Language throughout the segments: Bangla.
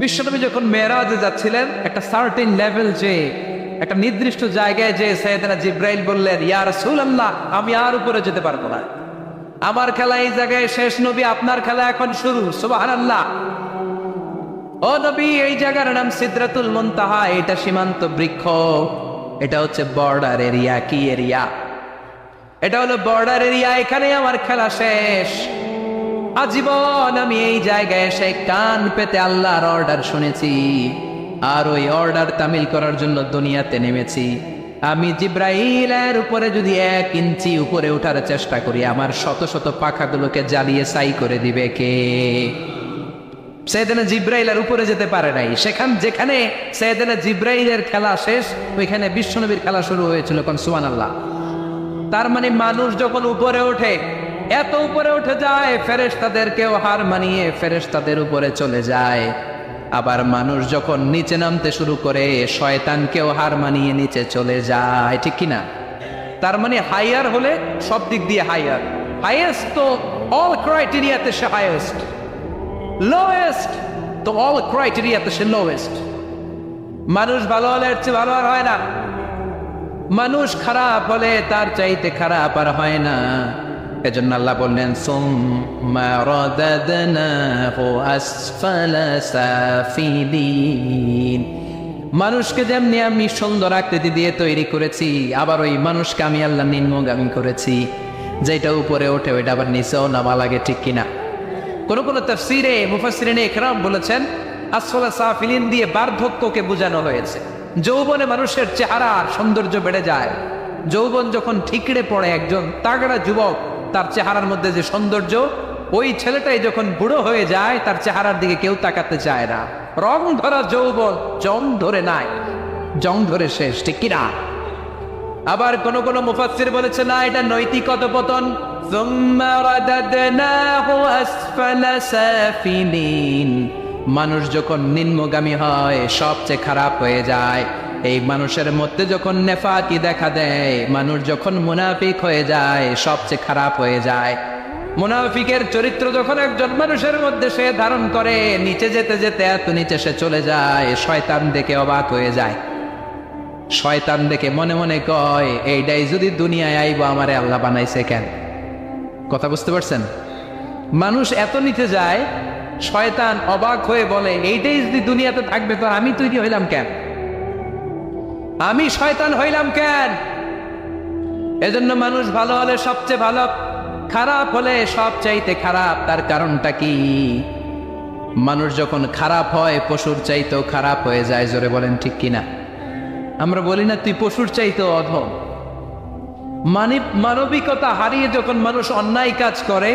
বিশ্বনবী যখন মেরাজে যাচ্ছিলেন, একটা সার্টেন লেভেল, যে একটা নির্দিষ্ট জায়গায় যে সাইয়েদনা জিব্রাইল বললেন, ইয়া রাসূলুল্লাহ, আমি আর উপরে যেতে পারবো না, আমার খেলা এই জায়গায় শেষ, নবী আপনার খেলা এখন শুরু। সুবহানাল্লাহ। ও নবী, এই জায়গার নাম সিদরাতুল মুনতাহা, এটা সীমান্ত বৃক্ষ, এটা হচ্ছে বর্ডার এরিয়া। কি এরিয়া? এটা হলো বর্ডার এরিয়া, এখানে আমার খেলা শেষ। আজীবন আমি এই জায়গায় এসে কান পেতে আল্লাহর অর্ডার শুনেছি, আর ওই অর্ডার তামিল করার জন্য দুনিয়াতে নেমেছি। আমি জিব্রাইলের উপরে যদি 1 ইঞ্চি উপরে ওঠার চেষ্টা করি, আমার শত শত পাখাগুলোকে জ্বালিয়ে ছাই করে দিবে কে? সাইয়েদনা জিব্রাইলের উপরে যেতে পারে নাই। যেখানে সাইয়েদনা জিব্রাইলের খেলা শেষ, ওইখানে বিশ্বনবীর খেলা শুরু হয়েছিল। কোন সুবহানাল্লাহ। তার মানে মানুষ যখন উপরে ওঠে, এত উপরে উঠে যায়, ফেরেশতাদেরকেও হার মানিয়ে ফেরেশতাদের উপরে চলে যায়। আবার মানুষ যখন নিচে নামতে শুরু করে, শয়তানকেও হার মানিয়ে নিচে চলে যায়। ঠিক কিনা? তার মানে হাইয়ার হলে সব দিক দিয়ে হাইয়ার, হাইয়েস্ট তো অল ক্রাইটেরিয়াতে সে হাইয়েস্ট, লোয়েস্ট তো অল ক্রাইটেরিয়াতে সে লোয়েস্ট। মানুষ ভালো হলে এর চেয়ে ভালো আর হয় না, মানুষ খারাপ হলে তার চাইতে খারাপ আর হয় না। এজন্য আল্লাহ বললেন, সুম্মা রাদাদনাহু আসফালা সাফিলিন। মানুষকে যেমনি আমি সুন্দর আকৃতি দিয়ে তৈরি করেছি, আবার ওই মানুষকে আমি আল্লাহ নিম্নগামী করেছি। যেটা উপরে ওঠে ওইটা আবার নিচেও নামা লাগে। ঠিক কিনা? কোন কোন তাফসীরে মুফাসসিরিনে ইকরাম বলেছেন, আসফালা সাফিলিন দিয়ে বার্ধক্যকে বোঝানো হয়েছে। যৌবনে মানুষের চেহারার সৌন্দর্য বেড়ে যায়। যৌবন যখন ঠিকরে পড়ে, একজন তাগড়া যুবক, তার চেহারার মধ্যে যে সৌন্দর্য, ওই ছেলেটাই যখন বুড়ো হয়ে যায়, তার চেহারার দিকে কেউ তাকাতে চায় না। রং ধরা যৌবন জং ধরে নাই, জং ধরে শেষ। ঠিক কিনা? আবার কোন কোন মুফাসসির বলেছে, না, এটা নৈতিক অধঃপতন। সুম্মা রাদাদনাহু আসফালা সাফিলিন। মানুষ যখন নিম্নগামী হয়, সবচেয়ে খারাপ হয়ে যায়। এই মানুষের মধ্যে যখন নেফাকি দেখা দেয়, মানুষ যখন মুনাফিক হয়ে যায়, সবচেয়ে খারাপ হয়ে যায়। মুনাফিকের চরিত্র যখন একজন মানুষের মধ্যে সে ধারণ করে, নিচে যেতে যেতে এত নিচে সে চলে যায়, শয়তান দেখে অবাক হয়ে যায়। শয়তান দেখে মনে মনে কয়, এইটাই যদি দুনিয়ায় আইব, আমারে আল্লাহ বানাইছে কেন? কথা বুঝতে পারছেন? মানুষ এত নিচে যায়, শয়তান অবাক হয়ে বলে, এইটাই যদি দুনিয়াতে থাকবে, তো আমি তৈরি হইলাম কেন? আমি শয়তান হইলাম কেন? এজন্য মানুষ ভালো হলে সবচেয়ে ভালো, খারাপ হলে সবচাইতে খারাপ। তার কারণটা কি? মানুষ যখন খারাপ হয়, পশুর চাইতেও খারাপ হয়ে যায়। জোরে বলেন ঠিক কিনা? আমরা বলি না, তুই পশুর চাইতেও অধম। মানবিকতা হারিয়ে যখন মানুষ অন্যায় কাজ করে,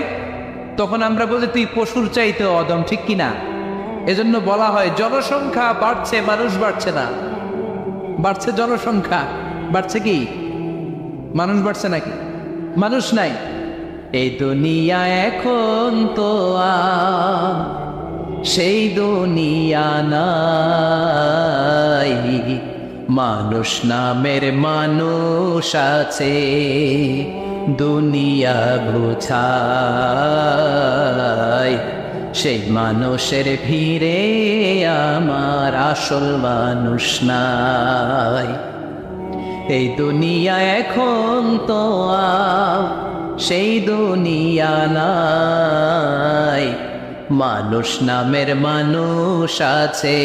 তখন আমরা বলি তুই পশুর চাইতেও অধম। ঠিক কিনা? এজন্য বলা হয়, জনসংখ্যা বাড়ছে, মানুষ বাড়ছে না। বাড়ছে জনসংখ্যা, বাড়ছে কি? মানুষ বাড়ছে নাকি? মানুষ নাই। এই দুনিয়া এখন তো সেই দুনিয়া নাই, মানুষ নামের মানুষ আছে, দুনিয়া বুঝায়। সেই মানুষের ভিড়ে আমার আসল মানুষ নাই। এই দুনিয়া এখন তো সেই দুনিয়া নাই, মানুষ নামের মানুষ আছে,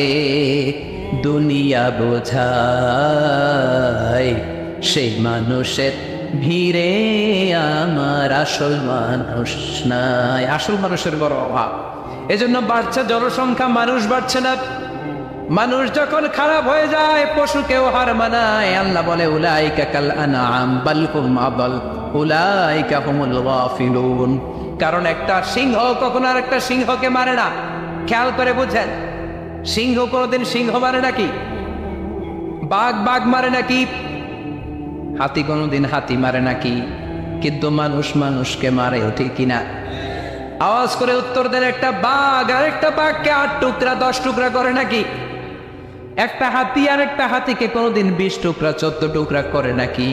দুনিয়া বোঝায়। সেই মানুষের ভিড়ে আমার আসল মানুষ নাই। আসল মানুষের বড় অভাব। এজন্য বাড়ছে জনসংখ্যা, মানুষ বাড়ছে না। মানুষ যখন খারাপ হয়ে যায়, পশুকেও হার মানায়। আল্লাহ বলে, উলাইকা কাল আনআম বাল হুম আদাল উলাইকা হুমুল গাফিলুন। কারণ একটা সিংহ কখনো আর একটা সিংহকে মারে না। খেয়াল করে বুঝেন, সিংহ কোনোদিন সিংহ মারে নাকি? বাঘ বাঘ মারে নাকি? হাতি কোনোদিন হাতি মারে নাকি? কিন্তু মানুষ মানুষকে মারে। ঠিক কিনা? আওয়াজ করে উত্তর দেন, একটা বাঘ আর একটা বাঘকে 8 টুকরা 10 টুকরা করে নাকি? একটা হাতি আর একটা হাতিকে কোনোদিন 20 টুকরা 14 টুকরা করে নাকি?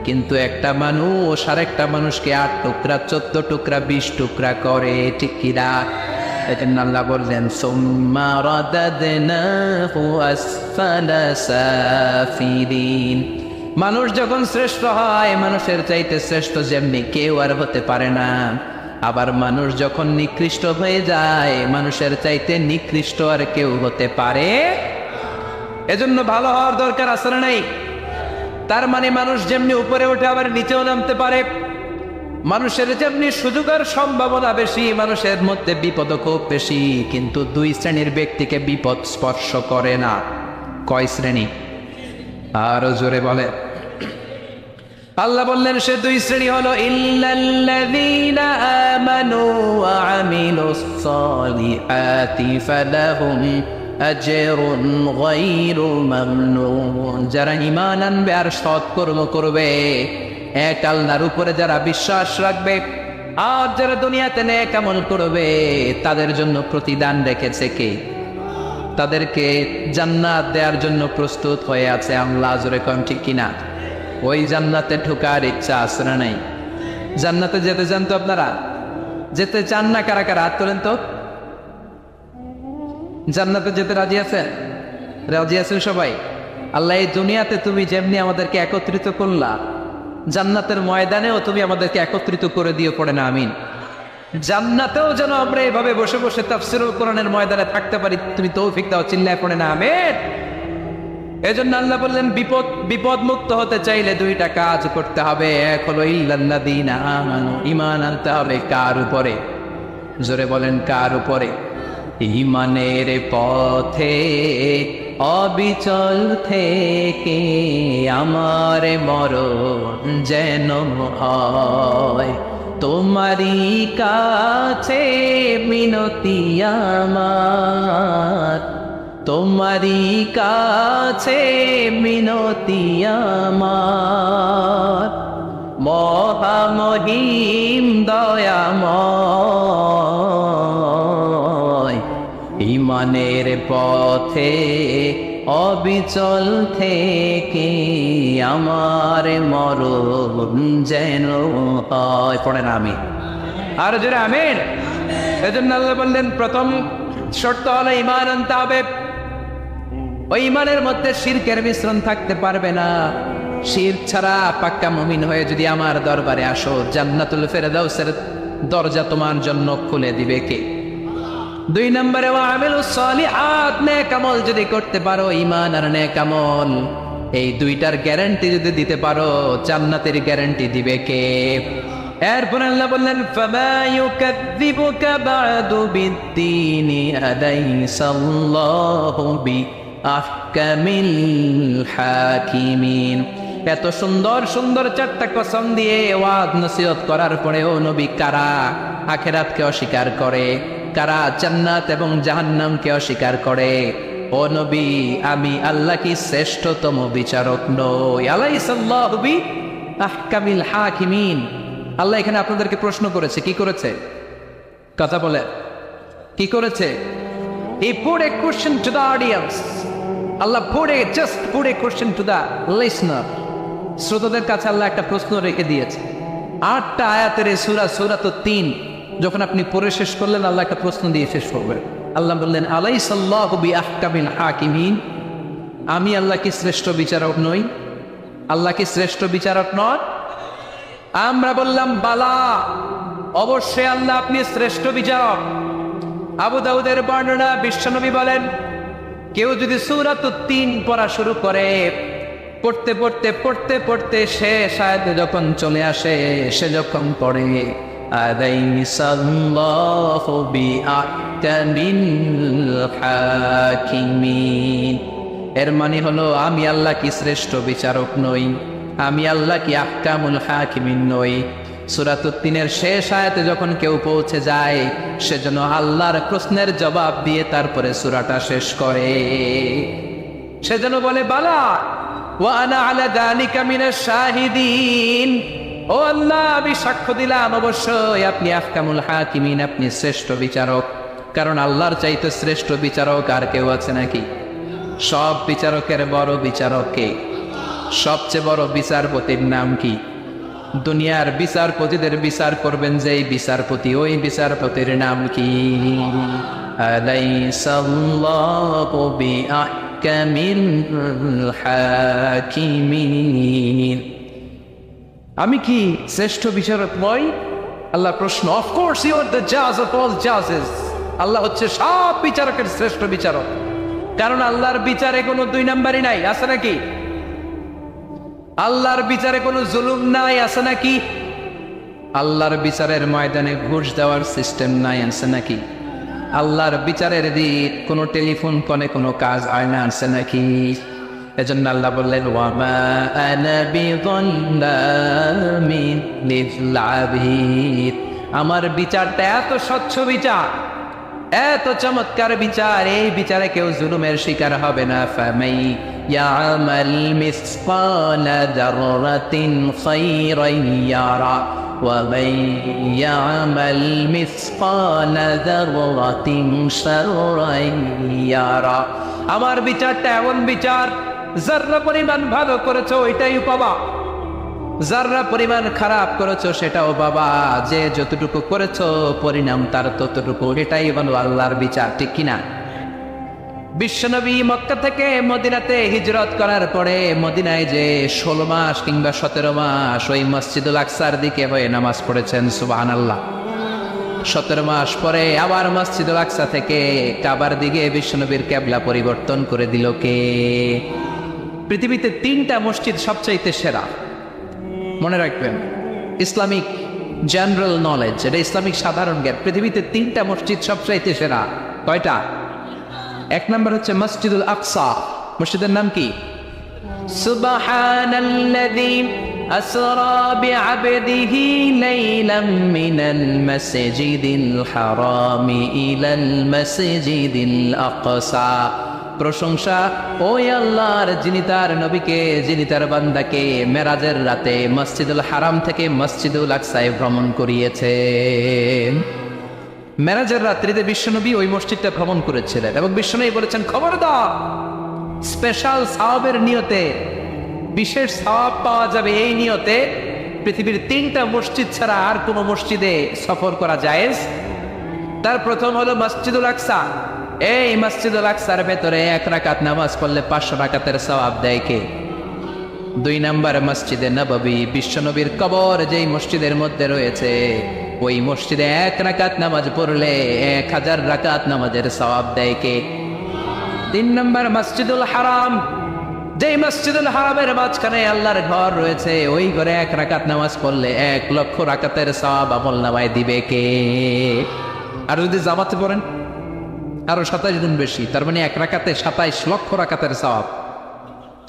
কিন্তু একটা মানুষ আর একটা মানুষকে 8 টুকরা 14 টুকরা 20 টুকরা করে। ঠিক কিনা? এজন্য আল্লাহ বললেন সুম্মা রাদাদনাহু আসফালা সাফিলিন। মানুষ যখন শ্রেষ্ঠ হয়, মানুষের চাইতে শ্রেষ্ঠ যেমনি কেউ আর হতে পারে না। আবার মানুষ যখন নিকৃষ্ট হয়ে যায়, মানুষের চাইতে নিকৃষ্ট আর কেউ হতে পারে। এজন্য ভালো হওয়ার দরকার আছে না নাই? তার মানে মানুষ যেমনি উপরে উঠে আবার নিচেও নামতে পারে। মানুষের যেমনি সুযোগ আর সম্ভাবনা বেশি, মানুষের মধ্যে বিপদ খুব বেশি, কিন্তু দুই শ্রেণীর ব্যক্তিকে বিপদ স্পর্শ করে না। কয় শ্রেণী? আরো জোরে বলে। আল্লাহ বললেন সে দুই শ্রেণী হলো ইল্লাল্লাযীনা আমানু ওয়া আমিলুস সালিহাতি ফালাহুম আজরুন গায়রু মামনুন। যারা ঈমান আনবে আর সৎকর্ম করবে, এক আল্লাহর উপরে যারা বিশ্বাস রাখবে, আর যারা দুনিয়াতে নেক আমল করবে, তাদের জন্য প্রতিদান রেখেছে কে? তাদেরকে জান্নাত দেওয়ার জন্য প্রস্তুত হয়ে আছে আল্লাহ। জোরে কম ঠিক কিনা? ওই জান্নাতে ঢোকার ইচ্ছা আছে না নাই? জান্নাতে যেতে চান তো আপনারা? যেতে চান না কারা কারা? হাত তোলেন তো। জান্নাতে যেতে রাজি আছেন? রাজি আছেন সবাই? আল্লাহ এই দুনিয়াতে তুমি যেমনি আমাদেরকে একত্রিত করলা, জান্নাতের ময়দানেও তুমি আমাদেরকে একত্রিত করে দিও, পড়ে না আমিন। জান্নাতেও যেন আমরা এভাবে বসে বসে তাফসীরুল কোরআনের ময়দানে থাকতে পারি, তুমি তৌফিক দাও, চিল্লায় পড়ে না আমিন। এজন্য আল্লাহ বললেন বিপদ মুক্ত হতে চাইলে দুইটা কাজ করতে হবে। এক হলো ইল্লাল্লাযীনা আমানু, ঈমান আনতে হবে। কার উপরে? জোরে বলেন কার উপরে? ঈমানের পথে অবিচল থেকে আমার মরণ যেন হয়, তোমারই কাছে মিনতি আমার, তোমারই কাছে মিনতি আমার, মহামহিম দয়াময়। ঈমানের পথে অবিচল থেকে আমার মরণ যেন হয়, পড়েন আমিন। আর জোরে আমিন। এজন্য আল্লাহ বললেন প্রথম শর্ত হলো ঈমান আনতে হবে। ওই ঈমানের মধ্যে শিরকের মিশ্রণ থাকতে পারবে না। শিরক ছাড়া পাক্কা মুমিন হয়ে যদি আমার দরবারে আসো, জান্নাতুল ফেরদাউসের দরজা তোমার জন্য খুলে দিবে কে? দুই নম্বরে ওয়া আমিলুস সালিহাত, নেক আমল যদি করতে পারো, ঈমান আর নেক আমল, এই দুইটার গ্যারান্টি যদি দিতে পারো, জান্নাতের গ্যারান্টি দিবে কে? এরপর আল্লাহ বললেন ফামা ইউকাযযিবুকা বা'দু বিদ্দীনি আলাইসাল্লাহু বিআহকামিল হাকিমিন। এত সুন্দর সুন্দর চারটা কসম দিয়ে ওয়াজ নসিহত করার পরেও নবী কারা আখিরাতকে অস্বীকার করে, কারা জান্নাত এবং জাহান্নামকে অস্বীকার করে? ও নবী, আমি আল্লাহ কি শ্রেষ্ঠতম বিচারক নই? আলাইসাল্লাহু বিআহকামিল হাকিমিন। আল্লাহ এখানে আপনাদেরকে প্রশ্ন করেছে। কি করেছে? কথা বলে কি করেছে? He put a question to the audience. Allah just put a question to the listener. শ্রোতাদের কাছে আল্লাহ একটা প্রশ্ন রেখে দিয়েছে। 8টা আয়াতের এই সূরা তো 3, যখন আপনি পড়ে শেষ করলেন, আল্লাহ একটা প্রশ্ন দিয়ে শেষ করবেন। আল্লাহ বললেন আলাইসাল্লাহু বিআহকামিল হাকিমিন, আমি আল্লাহ কি শ্রেষ্ঠ বিচারক নই? আল্লাহ কি শ্রেষ্ঠ বিচারক নয়? আমরা বললাম বালা, অবশ্যই আল্লাহ আপনি শ্রেষ্ঠ বিচারক। আবু দাউদের বর্ণনা, বিশ্বনবী বলেন কেউ যদি সূরা 3 পড়া শুরু করে, পড়তে পড়তে পড়তে পড়তে শেষ আয়াতে যখন চলে আসে, সে যখন পড়ে আলাইসাল্লাহু বিআহকামিল হাকিমিন, এর মানে হলো আমি আল্লাহ কি শ্রেষ্ঠ বিচারক নই? আমি আল্লাহ কি আহকামুল হাকিমিন নই? সূরা 3 শেষ আয়াতে যখন কেউ পৌঁছে যায়, সেজন্য আল্লাহর প্রশ্নের জবাব দিয়ে তারপরে সূরাটা শেষ করে। সেজন্য বলে বালা ওয়া আনা আলা যালিকা মিনাশ শাহিদিন, ও আল্লাহ আমি সাক্ষ্য দিলাম অবশ্যই আপনি আহকামুল হাকিমিন, আপনি শ্রেষ্ঠ বিচারক। কারণ আল্লাহর চাইতে শ্রেষ্ঠ বিচারক আর কেউ আছে নাকি? সব বিচারকের বড় বিচারক কে? সবচেয়ে বড় বিচারপতির নাম কি? দুনিয়ার বিচারপতিদের বিচার করবেন যেই বিচারপতি, ওই বিচারপতির নাম কি? আলাইসাল্লাহু বিআহকামিল হাকিমিন। আমি কি শ্রেষ্ঠ বিচারক নই? আল্লাহ প্রশ্ন। অফকোর্স ইউ আর দ্য জাজ অফ অল জাজেস। আল্লাহ হচ্ছে সব বিচারকের শ্রেষ্ঠ বিচারক, কারণ আল্লাহর বিচারে কোনো দুই নাম্বারই নাই, আছে নাকি? আল্লাহর বিচারে কোনো জুলুম নাই, আছে নাকি? আল্লাহর বিচারের ময়দানে ঘুষ দেওয়ার সিস্টেম নাই, আছে নাকি? আল্লাহর বিচারের দিক কোনো টেলিফোন কনে কোনো কাজ হয় না, আছে নাকি? এজন্য আল্লাহ বললেন, ওয়ামা আনা বিযাল্লামিন লিল আবিদ। আমার বিচারটা এত স্বচ্ছ বিচার, এত চমৎকার বিচার, এই বিচারে কেউ জুলুমের শিকার হবে না। ফামাই ইয়ামাল মিসকালা যাররাতিন খায়রান ইয়ারা ওয়া মান ইয়ামাল মিসকালা যাররাতিন শাররান ইয়ারা। আমার বিচারটা এমন বিচার, যাররা পরিমাণ ভালো করেছো ওইটাই পাবা, যাররা পরিমাণ খারাপ করেছো সেটাও বাবা। যে যতটুকু করেছো পরিণাম তার ততটুকু, এটাই বলো আল্লাহর বিচার, ঠিক কিনা? বিশ্বনবী মক্কা থেকে মদিনাতে হিজরত করার পরে মদিনায় যে 16 মাস কিংবা 17 মাস ওই মসজিদুল আকসার দিকে হয়ে নামাজ পড়েছেন, সুবহানাল্লাহ। 17 মাস পরে আবার মসজিদুল আকসা থেকে কাবার দিকে বিশ্বনবীর কিবলা পরিবর্তন করে দিল কে? পৃথিবীতে 3টা মসজিদ সবচাইতে সেরা, মনে রাখবেন। ইসলামিক জেনারেল নলেজ, এটা ইসলামিক সাধারণ জ্ঞান। পৃথিবীতে 3টা মসজিদ সবচাইতে সেরা। কয়টা? 1 নম্বর হচ্ছে মসজিদুল আকসা। মসজিদের নাম কি? সুবহানাল্লাযী আসরা বিআবদিহি লাইলাম মিনাল মাসজিদিল হারামি ইলাল মাসজিদিল আকসা। প্রশংসা ওই আল্লাহর যিনি তার নবীকে, যিনি তার বান্দাকে মেরাজের রাতে মসজিদুল হারাম থেকে মসজিদুল আকসায় ভ্রমণ করিয়েছেন। মেরাজের রাত্রিতে বিশ্বনবী ওই মসজিদটা ভ্রমণ করেছিলেন এবং বিশ্বনবী বলেছেন, খবরদার, স্পেশাল সাওয়াবের নিয়তে, বিশেষ সাওয়াব পাওয়া যাবে এই নিয়তে পৃথিবীর 3টা মসজিদ ছাড়া আর কোনো মসজিদে সফর করা জায়েজ। তার প্রথম হলো মসজিদুল আকসা। এই মসজিদুল আকসার ভেতরে 1 রাকাত নামাজ পড়লে 500 রাকাতের সওয়াব দেয় কে? 2 নম্বর মসজিদে নববী, বিশ্বনবীর কবর যেই মসজিদের মধ্যে রয়েছে, ওই মসজিদে 1 রাকাত নামাজ পড়লে 1000 রাকাত নামাজের সওয়াব দেয় কে? 3 নম্বর মসজিদুল হারাম, যেই মসজিদুল হারামের মাঝখানে আল্লাহর ঘর রয়েছে, ওই ঘরে 1 রাকাত নামাজ পড়লে 1 লক্ষ রাকাতের সওয়াব আমলনামায় দিবে কে? আর যদি জামাতে পড়েন আরো 27 গুণ বেশি, তার মানে 1 রাকাতে 27 লক্ষ রাকাতের সওয়াব।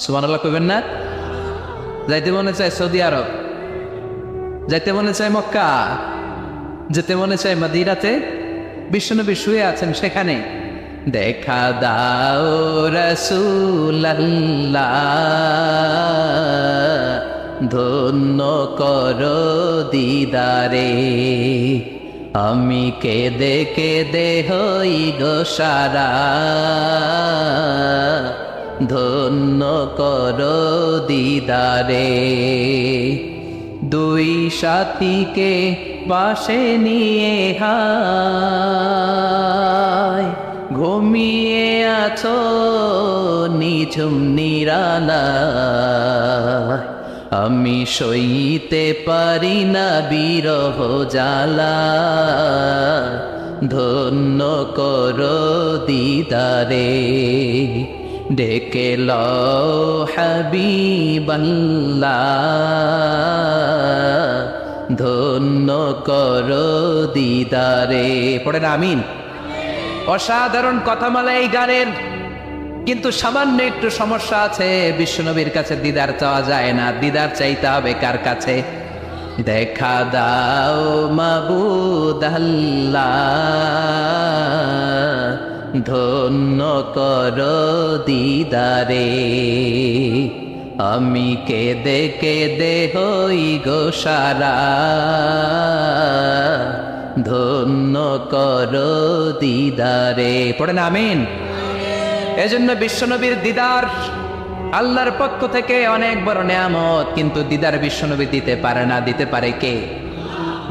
সুবহানাল্লাহ কইবেন না? যাইতে মনে চায় সৌদি আরব, যাইতে মনে চায় মক্কা, যেতে মনে চায় মদিনাতে, বিশ্বনবী শুয়ে আছেন সেখানে। দেখা দাও রাসূলুল্লাহ, ধন্য করো দিদারে, আমি কেঁদে কেঁদে হই গো সারা, ধন্য করো দিদারে। 2 সাথীকে পাশে নিয়ে হায় ঘুমিয়ে আছো নিঝুম নিরালায়, আমি সইতে পারি না বিরহ জ্বালা, ধন্য করো দিদারে, ডেকে লও হাবিবাল্লাহ, ধন্য করো দিদারে। পড়েন আমিন। অসাধারণ কথামালা এই গানের, কিন্তু সামান্য একটু সমস্যা আছে। বিশ্বনবীর কাছে দিদার চাওয়া যায় না, দিদার চাইতে হবে কার কাছে? দেখা দাও মাবুদ আল্লাহ, ধন্য করো দিদারে, আমি কেঁদে কেঁদে হই গো সারা, ধন্য করো দিদারে। পড়েন আমিন। এজন্য বিশ্বনবীর দিদার আল্লাহর পক্ষ থেকে অনেক বড় নেয়ামত, কিন্তু দিদার বিশ্বনবী দিতে পারে না। দিতে পারে কে?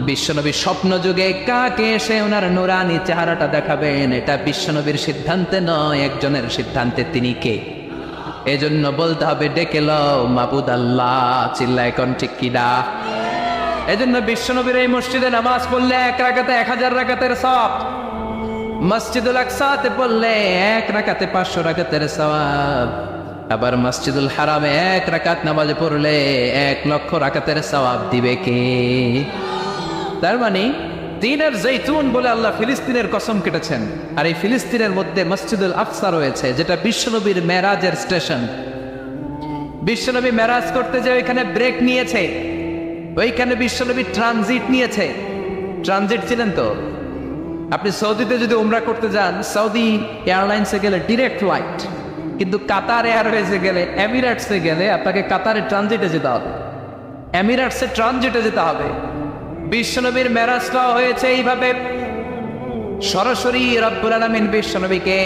বিশ্বনবী স্বপ্ন যুগে কাকে এসে ওনার নুরানি চেহারাটা দেখাবেন, এটা বিশ্বনবীর সিদ্ধান্তে নয়, একজনের সিদ্ধান্তে। তিনি কে? এজন্য বলতে হবে ডেকে লও মাবুদ আল্লাহ। চিল্লায় কোন ঠিক কিনা? এজন্য বিশ্বনবীর এই মসজিদে নামাজ পড়লে 1 রাকাতে 1000 রাকাতের সওয়াব, মসজিদুল আকসাতে পড়লে 1 রাকাতে 500 রাকাতের সওয়াব, আবার মসজিদুল হারামে 1 রাকাত নামাজ পড়লে 1 লক্ষ রাকাতের সওয়াব দিবে কে? তার মানে তিনের জৈতুন বলে আল্লাহ ফিলিস্তিনের কসম কেটেছেন। আর এই ফিলিস্তিনের মধ্যে মসজিদুল আকসা রয়েছে, যেটা বিশ্বনবীর মেরাজের স্টেশন। বিশ্বনবী মেরাজ করতে যে ওইখানে ব্রেক নিয়েছে, ওইখানে বিশ্বনবী ট্রানজিট নিয়েছে। ট্রানজিট ছিলেন তো? আপনি সৌদিতে যদি উমরা করতে যান, সৌদি এয়ারলাইন্সে গেলে ডিরেক্ট ফ্লাইট, কিন্তু কাতার এয়ারওয়েজে গেলে, এমিরেটসে গেলে আপনাকে কাতারে ট্রানজিটে যেতে হবে, এমিরেটসে ট্রানজিটে যেতে হবে। বিশ্বনবীর মেরাজটা হয়েছে এইভাবে, সরাসরি রব্বুল আলামিন বিশ্বনবীকে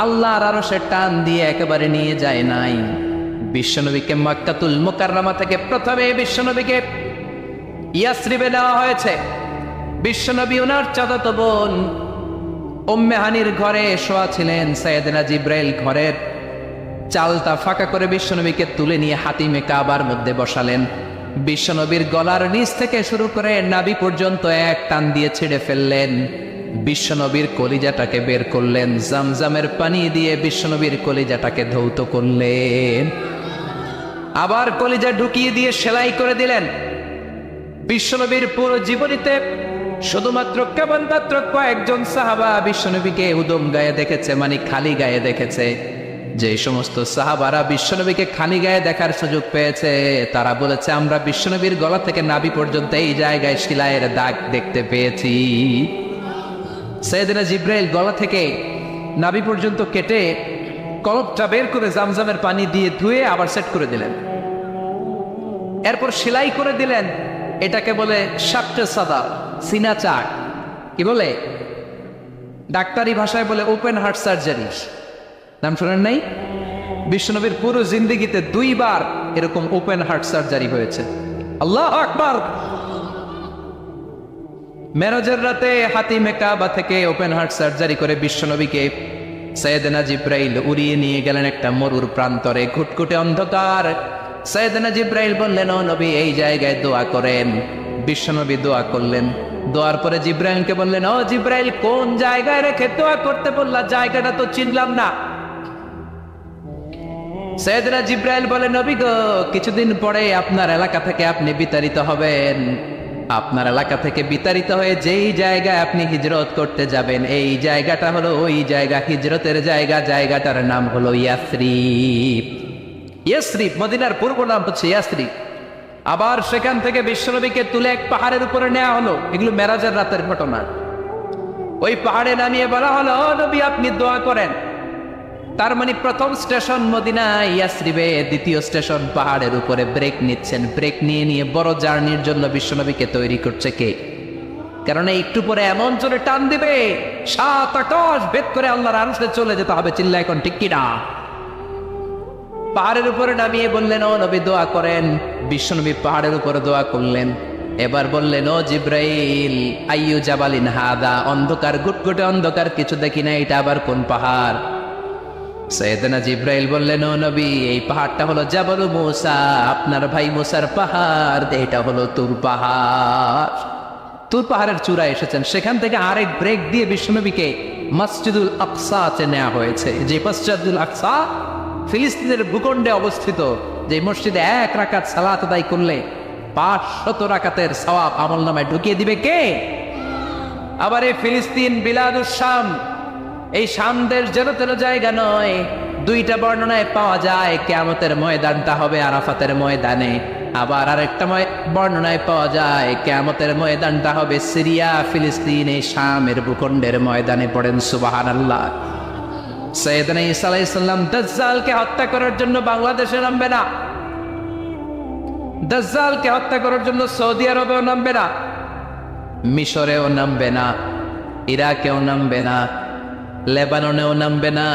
আল্লাহর আরশে টান দিয়ে একেবারে নিয়ে যায় নাই। বিশ্বনবীকে মক্কাতুল মুকাররমা থেকে প্রথমে বিশ্বনবীকে ইয়াসরিবে নেওয়া হয়েছে। বিশ্বনবী ওনার চাচাতো বোন উম্মে হানির ঘরে শোয়া ছিলেন। সাইয়েদনা জিব্রাইল ঘরের চালটা ফাঁকা করে বিশ্বনবীকে তুলে নিয়ে হাতিমে কাবার মধ্যে বসালেন। বিশ্বনবীর গলার নিচ থেকে শুরু করে নাভি পর্যন্ত এক টান দিয়ে ছিঁড়ে ফেললেন। বিশ্বনবীর কলিজাটাকে বের করলেন, জামজামের পানি দিয়ে বিশ্বনবীর কলিজাটাকে ধৌত করলেন, আবার কলিজা ঢুকিয়ে দিয়ে সেলাই করে দিলেন। বিশ্বনবীর পুরো জীবনীতে শুধুমাত্র কেবলমাত্র কয়েকজন সাহাবা বিশ্বনবীকে উদম গায়ে দেখেছে, মানে খালি গায়ে দেখেছে। যে সমস্ত সাহাবারা বিশ্বনবীকে খালি গায়ে দেখার সুযোগ পেয়েছে, তারা বলেছে আমরা বিশ্বনবীর গলা থেকে নাভি পর্যন্ত এই জায়গায় সেলাইয়ের দাগ দেখতে পেয়েছি। সাইয়েদনা জিব্রাইল গলা থেকে নাভি পর্যন্ত কেটে কলবটা বের করে জামজামের পানি দিয়ে ধুয়ে আবার সেট করে দিলেন, এরপর সেলাই করে দিলেন। এটাকে বলে শাক্তে সাদা, সিনা চাক। কি বলে? ডাক্তারি ভাষায় বলে ওপেন হার্ট সার্জারি। নাম শোনেন নাই? বিশ্বনবীর পুরো জিন্দেগিতে 2 বার এরকম ওপেন হার্ট সার্জারি হয়েছে। আল্লাহু আকবার। মেরাজের রাতে হাতিমে কাবা থেকে ওপেন হার্ট সার্জারি করে বিশ্বনবীকে সাইয়েদনা জিব্রাইল উড়িয়ে নিয়ে গেলেন একটা মরুর প্রান্তরে, ঘুটঘুটে অন্ধকার। সাইয়েদনা জিব্রাইল বললেন, ও নবী এই জায়গায় দোয়া করেন। বিশ্বনবী দোয়া করলেন। দোয়ার পরে জিব্রাইলকে বললেন, ও জিব্রাইল কোন জায়গায় রেখে দোয়া করতে বললা? জায়গাটা তো চিনলাম না। সাইয়েদনা জিব্রাইল বলে, নবী গো, কিছুদিন পরে আপনার এলাকা থেকে আপনি বিতাড়িত হবেন। আপনার এলাকা থেকে বিতাড়িত হয়ে যেই জায়গায় আপনি হিজরত করতে যাবেন, এই জায়গাটা হলো ওই জায়গা, হিজরতের জায়গা। জায়গাটার নাম হলো ইয়াসরিব। ইয়াসরিব মদিনার পূর্ব নাম হচ্ছে ইয়াসরিব। আবার সেখান থেকে বিশ্বনবীকে তুলে এক পাহাড়ের উপরে নেওয়া হলো। এগুলো মেরাজের রাতের ঘটনা। ওই পাহাড়ে নামিয়ে বলা হলো, ও নবী আপনি দোয়া করেন। তার মানে প্রথম স্টেশন মদিনা ইয়াসরিবে, দ্বিতীয় স্টেশন পাহাড়ের উপরে। ব্রেক নিচ্ছেন। ব্রেক নিয়ে নিয়ে বড় জার্নির জন্য বিশ্বনবীকে তৈরি করছে কে? কারণ একটু পরে এমন জোরে টান দিবে, 7 আকাশ ভেদ করে আল্লাহর আরশে চলে যেতে হবে। চিল্লা এখন ঠিক কিনা? পাহাড়ের উপরে নামিয়ে বললেন, ও নবী দোয়া করেন। বিশ্বনবী পাহাড়ের উপরে দোয়া করলেন। এবার বললেন, ও জিব্রাইল আইয়ু জাবালিন হাদা, অন্ধকার, গুটগুটে অন্ধকার, কিছু দেখি না, এটা আবার কোন পাহাড়? সাইয়েদনা জিব্রাইল বললেন, ও নবী এই পাহাড়টা হলো জাবালু মুসা, আপনার ভাই মুসার পাহাড়। এটা হলো তুর পাহাড়। তুর পাহাড়ের চূড়ায় এসেছেন। সেখান থেকে আরেক ব্রেক দিয়ে বিশ্বনবীকে মসজিদুল আকসাতে নেওয়া হয়েছে। যে মসজিদুল আকসা ফিলিস্তিনের ভূখণ্ডে অবস্থিত, যে মসজিদে 1 রাকাত সালাত আদায় করলে 500 রাকাতের সওয়াব আমলনামায় ঢুকিয়ে দিবে কে? আবার এই ফিলিস্তিন বিলাদুস শাম, এই শাম দেশ যেন তেন জায়গা নয়। 2টা বর্ণনায় পাওয়া যায় কিয়ামতের ময়দানটা হবে আরাফাতের ময়দানে। আবার আরেকটা বর্ণনায় পাওয়া যায় কিয়ামতের ময়দানটা হবে সিরিয়া, ফিলিস্তিন, এই শামের ভূখণ্ডের ময়দানে। পড়েন সুবহানাল্লাহ। সাইয়েদনা ঈসা আলাইহিস সালাম দাজ্জালকে হত্যা করার জন্য বাংলাদেশে নামবে না। দাজ্জালকে হত্যা করার জন্য সৌদি আরবেও নামবে না, মিশরেও নামবে না, ইরাকেও নামবে না, লেবাননেও নামবে না,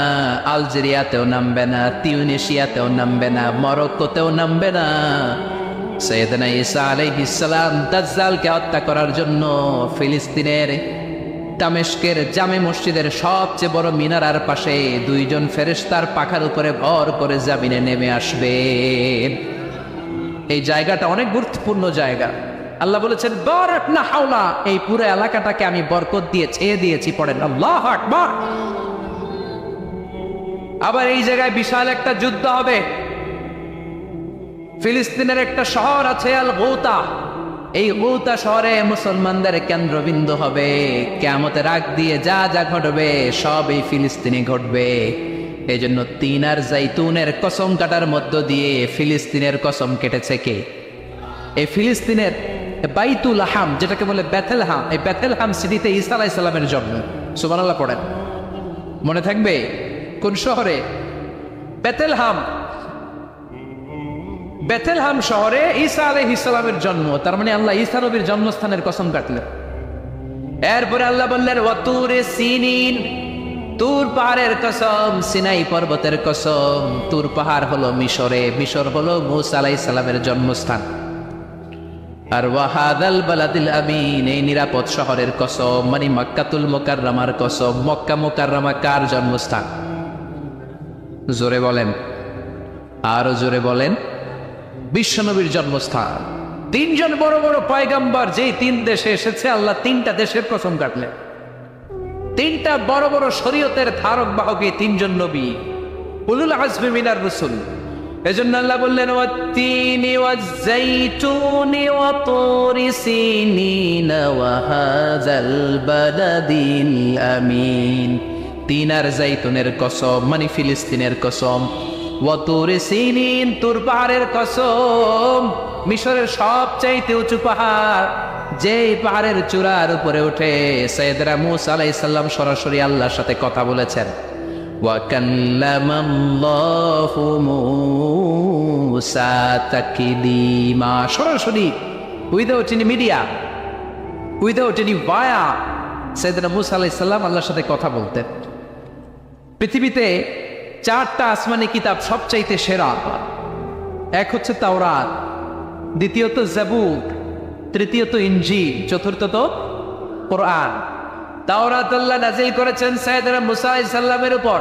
আলজেরিয়াতেও নামবে না, তিউনিশিয়াতেও নামবে না, মরক্কোতেও নামবে না। সৈয়দনা ঈসা আলাইহিস সালাম দাজ্জালকে হত্যা করার জন্য ফিলিস্তিনের দামেস্কের জামে মসজিদের সবচেয়ে বড় মিনারার পাশে দুইজন ফেরেশতার পাখার উপরে ভর করে জামিনে নেমে আসবে। এই জায়গাটা অনেক গুরুত্বপূর্ণ জায়গা। আল্লাহ বলেছেন বারাক না হাওলা, এই পুরো এলাকাটাকে আমি বরকত দিয়ে ছেয়ে দিয়েছি। পড়েন আল্লাহু আকবার। আবার এই জায়গায় বিশাল একটা যুদ্ধ হবে। ফিলিস্তিনের একটা শহর আছে আল গৌতা, এই গৌতা শহরে মুসলমানদের কেন্দ্রবিন্দু হবে। কিয়ামতের আগ দিয়ে যা যা ঘটবে সব এই ফিলিস্তিনে ঘটবে। এই জন্য তিন আর জাইতুনের কসম কাটার মধ্য দিয়ে ফিলিস্তিনের কসম কেটেছে কে? এই ফিলিস্তিনের বাইতুল হাম, যেটাকে বলে বেথেলহাম, এই বেথেলহাম সিটিতে ঈসা আলাইহিস সালামের জন্ম। সুবহানাল্লাহ পড়েন। মনে থাকবে কোন শহরে? বেথেলহাম। বেথেলহাম শহরে ঈসা আলাইহিস সালামের জন্ম। তার মানে আল্লাহ ঈসা নবীর জন্মস্থানের কসম কাটলেন। এরপরে আল্লাহ বললেন ওয়াতুরে সিনিন, তুর পাহাড়ের কসম, সিনাই পর্বতের কসম। তুর পাহাড় হলো মিশরে, মিশর হলো মূসা আলাইহিস সালামের জন্মস্থান। আর ওয়াহাদাল বালাদিল আমিন, এই নিরাপদ শহরের কসম, মানে মক্কাতুল মুকাররমার কসম। মক্কা মুকাররমা কার জন্মস্থান? জোরে বলেন, আরো জোরে বলেন। বিশ্বনবীর জন্মস্থান। তিনজন বড় বড় পয়গাম্বর যেই তিন দেশে এসেছে, আল্লাহ তিনটা দেশের কসম কাটলেন। তিনটা বড় বড় শরীয়তের ধারক বাহক এই তিনজন নবী, উলুল আজমি মিনার রাসূল। এজন্য আল্লাহ বললেন ওয়াত্তিনি ওয়াজ-যাইতুনি ওয়া তুরি সিনিন ওয়া হাযাল বালাদিল আমিন। তিন আর জাইতুনের কসম, মানে ফিলিস্তিনের কসম। ওয়া তুরি সিনিন, তুর পাহাড়ের কসম, মিশরের সবচাইতে উঁচু পাহাড়, যেই পাহাড়ের চূড়ার উপরে উঠে সাইয়েদনা মূসা আলাইহিস সালাম সরাসরি আল্লাহর সাথে কথা বলেছেন। ওয়া কাল্লামাল্লাহু মূসা তাকলিমা, সরাসরি, without any media, without any via, সাইয়েদনা মূসা আলাইহিস সালাম আল্লাহর সাথে কথা বলতেন। পৃথিবীতে চারটা আসমানি কিতাব সবচাইতে সেরা। এক হচ্ছে তাওরাত, দ্বিতীয়ত জাবুর, তৃতীয়ত ইনজিল, চতুর্থত কোরআন। তাওরাত আল্লাহ নাজিল করেছেন সাইয়েদনা মূসা আলাইহিস সালামের উপর,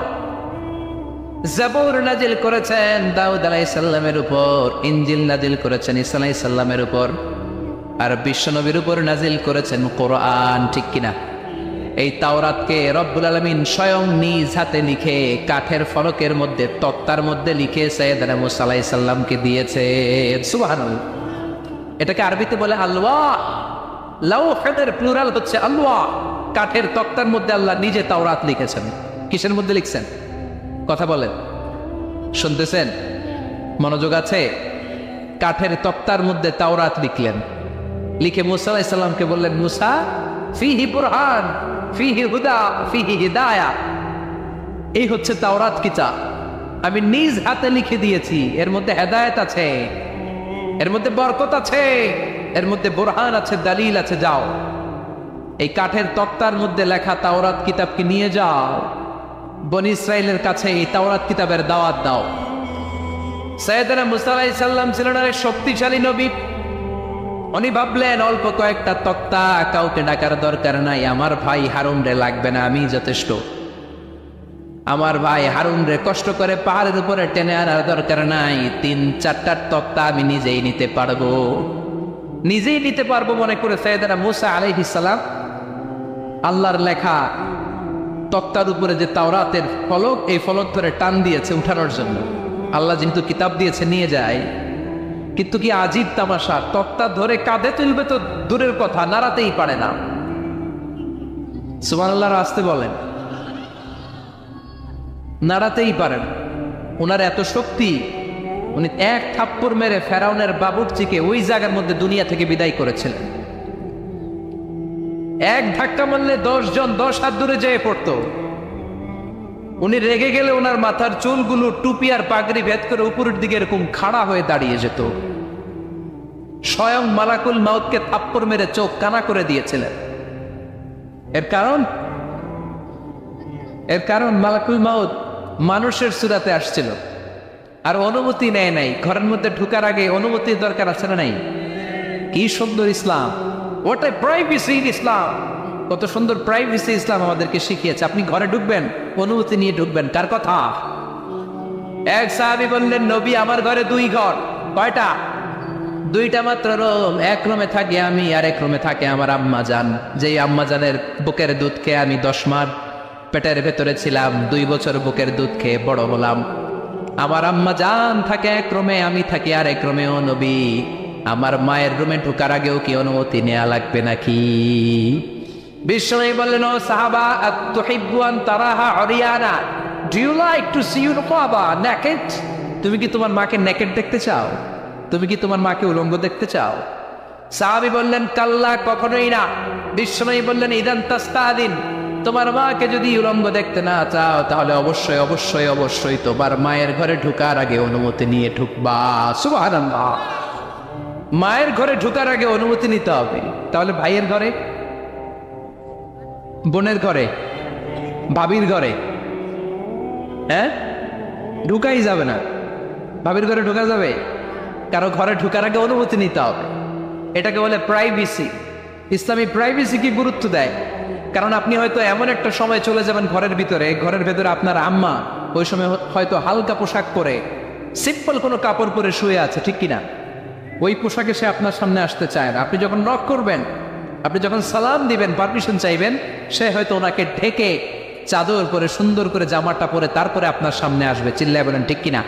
জাবুর নাজিল করেছেন দাউদ আলাইহিস সালামের উপর, ইনজিল নাজিল করেছেন ঈসা আলাইহিস সালামের উপর, আর বিশ্বনবীর উপর নাজিল করেছেন কোরআন। ঠিক কিনা? এই তাওরাতকে রব্বুল আলামিন স্বয়ং নিজ হাতে লিখে কাঠের ফলকের মধ্যে, তক্তার মধ্যে লিখে সাইয়েদনা মূসা আলাইহিস সালামকে দিয়েছে। সুবহানাল্লাহ। এটাকে আরবিতে বলে আলওয়াহ। লাউহের প্লুরাল হচ্ছে আলওয়াহ। কাঠের তক্তার মধ্যে আল্লাহ নিজে তাওরাত লিখেছেন। কিসের মধ্যে লিখছেন? কথা বলেন, শুনতেছেন? মনোযোগ আছে? কাঠের তক্তার মধ্যে তাওরাত লিখলেন। লিখে মূসা আলাইহিস সালামকে বললেন, মূসা ফিহি বুরহান, ফিহি হুদা, ফিহি হিদায়া। এই হচ্ছে তাওরাত কিতাব, আমি নিজ হাতে লিখে দিয়েছি। এর মধ্যে হেদায়েত আছে, এর মধ্যে বরকত আছে, এর মধ্যে বুরহান আছে, দলিল আছে। যাও এই কাঠের তক্তার মধ্যে লেখা তাওরাত কিতাবকে নিয়ে যাও, বনি ইসরাইলের কাছে এই তাওরাত কিতাবের দাওয়াত দাও। সাইয়েদনা মূসা আলাইহিস সালাম ছিলেন এক শক্তিশালী নবী। উনি ভাবলেন অল্প কয়েকটা তক্তা, কাউকে ডাকার দরকার নাই, আমার ভাই হারুন রে লাগবে না, আমি যথেষ্ট। আমার ভাই হারুন রে কষ্ট করে পাহাড়ের উপরে টেনে আনার দরকার নাই, 3-4টা তক্তা আমি নিজেই নিতে পারবো, নিজেই নিতে পারবো মনে করে সাইয়েদনা মূসা আলাইহিস সালাম আল্লাহর লেখা তক্তার উপরে যে তাওরাতের ফলক, এই ফলক ধরে টান দিয়েছে উঠানোর জন্য। আল্লাহ যেহেতু কিতাব দিয়েছে নিয়ে যায়, কিন্তু কি আজীব তামাশা, তক্তা ধরে কাঁধে তুলবে তো দূরের কথা, নাড়াতেই পারে না। সুবহানাল্লাহ, আসতে বলেন। নাড়াতেই পারেন। ওনার এত শক্তি, উনি এক থাপ্পড় মেরে ফেরাউনের বাবুর্চিকে ওই জায়গার মধ্যে দুনিয়া থেকে বিদায় করেছিলেন। এক ধাক্কা মারলে 10 জন 10 হাত দূরে যেয়ে পড়তো। উনি রেগে গেলে ওনার মাথার চুলগুলো টুপি আর পাগড়ি ভেদ করে উপরের দিকে এরকম খাড়া হয়ে দাঁড়িয়ে যেত। স্বয়ং মালাকুল মাউতকে থাপ্পড় মেরে চোখ কানা করে দিয়েছিলেন। এর কারণ এর কারণ মালাকুল মাউত মানুষের সূরাতে আসছিল, আর অনুমতি নেয় নাই। ঘরের মধ্যে ঢুকার আগে অনুমতির দরকার আছে না নাই? কি সুন্দর ইসলাম, হোয়াট এ প্রাইভেসি ইন ইসলাম! কত সুন্দর প্রাইভেসি ইসলাম আমাদেরকে শিখিয়েছে। আপনি ঘরে ঢুকবেন, অনুমতি নিয়ে ঢুকবেন। কার কথা? এক সাহাবী বললেন, নবী আমার ঘরে 2 ঘর। কয়টা? 2টা মাত্র রুম। এক রুমে থাকি আমি, আর এক রুমে থাকে আমার আম্মা জান। যেই আম্মা জানের বুকের দুধ খেয়ে আমি 10 মাস পেটের ভেতরে ছিলাম, 2 বছর বুকের দুধ খেয়ে বড় হলাম। আমার আম্মা জান থাকে এক রুমে, আমি থাকি আর এক রুমে। ও নবী, আমার মায়ের রুমে ঢোকার আগেও কি অনুমতি নেওয়া লাগবে নাকি? বিশ্বনবী বললেন, ও সাহাবা, আতুহিব্বু আন তারাহা উরিয়ানা, do you like to see your বাবা নেকেড? তুমি কি তোমার মাকে নেকেড দেখতে চাও? তুমি কি তোমার মাকে উলঙ্গ দেখতে চাও? সাহাবী বললেন, কাল্লা, কখনোই না। বিশ্বনবী বললেন, ইদান তাস্তাদিন, তোমার মাকে যদি উলঙ্গ দেখতে না চাও, তাহলে অবশ্যই অবশ্যই অবশ্যই তোমার মায়ের ঘরে ঢোকার আগে অনুমতি নিয়ে ঢুকবা। সুবহানাল্লাহ! মায়ের ঘরে ঢোকার আগে অনুমতি নিতে হবে। তাহলে ভাইয়ের ঘরে, বোনের ঘরে, ভাবির ঘরে ঢুকাই যাবে না। ভাবির ঘরে ঢোকা যাবে? কারো ঘরে ঢোকার আগে অনুমতি নিতে হবে। এটাকে বলে প্রাইভেসি। ইসলামী প্রাইভেসি কি গুরুত্ব দেয়? কারণ আপনি হয়তো এমন একটা সময় চলে যাবেন ঘরের ভিতরে, ঘরের ভেতরে আপনার আম্মা ওই সময় হয়তো হালকা পোশাক পরে, সিম্পল কোনো কাপড় পরে শুয়ে আছে, ঠিক কিনা? ওই পোশাকে সে আপনার সামনে আসতে চায় না। আপনি যখন নক করবেন, আপনি যখন সালাম দিবেন, পারমিশন চাইবেন, সে হয়তো ওনাকে ঢেকে চাদর পরে সুন্দর করে জামাটা পরে তারপরে আপনার সামনে আসবে। চিল্লায় বলেন ঠিক কিনা?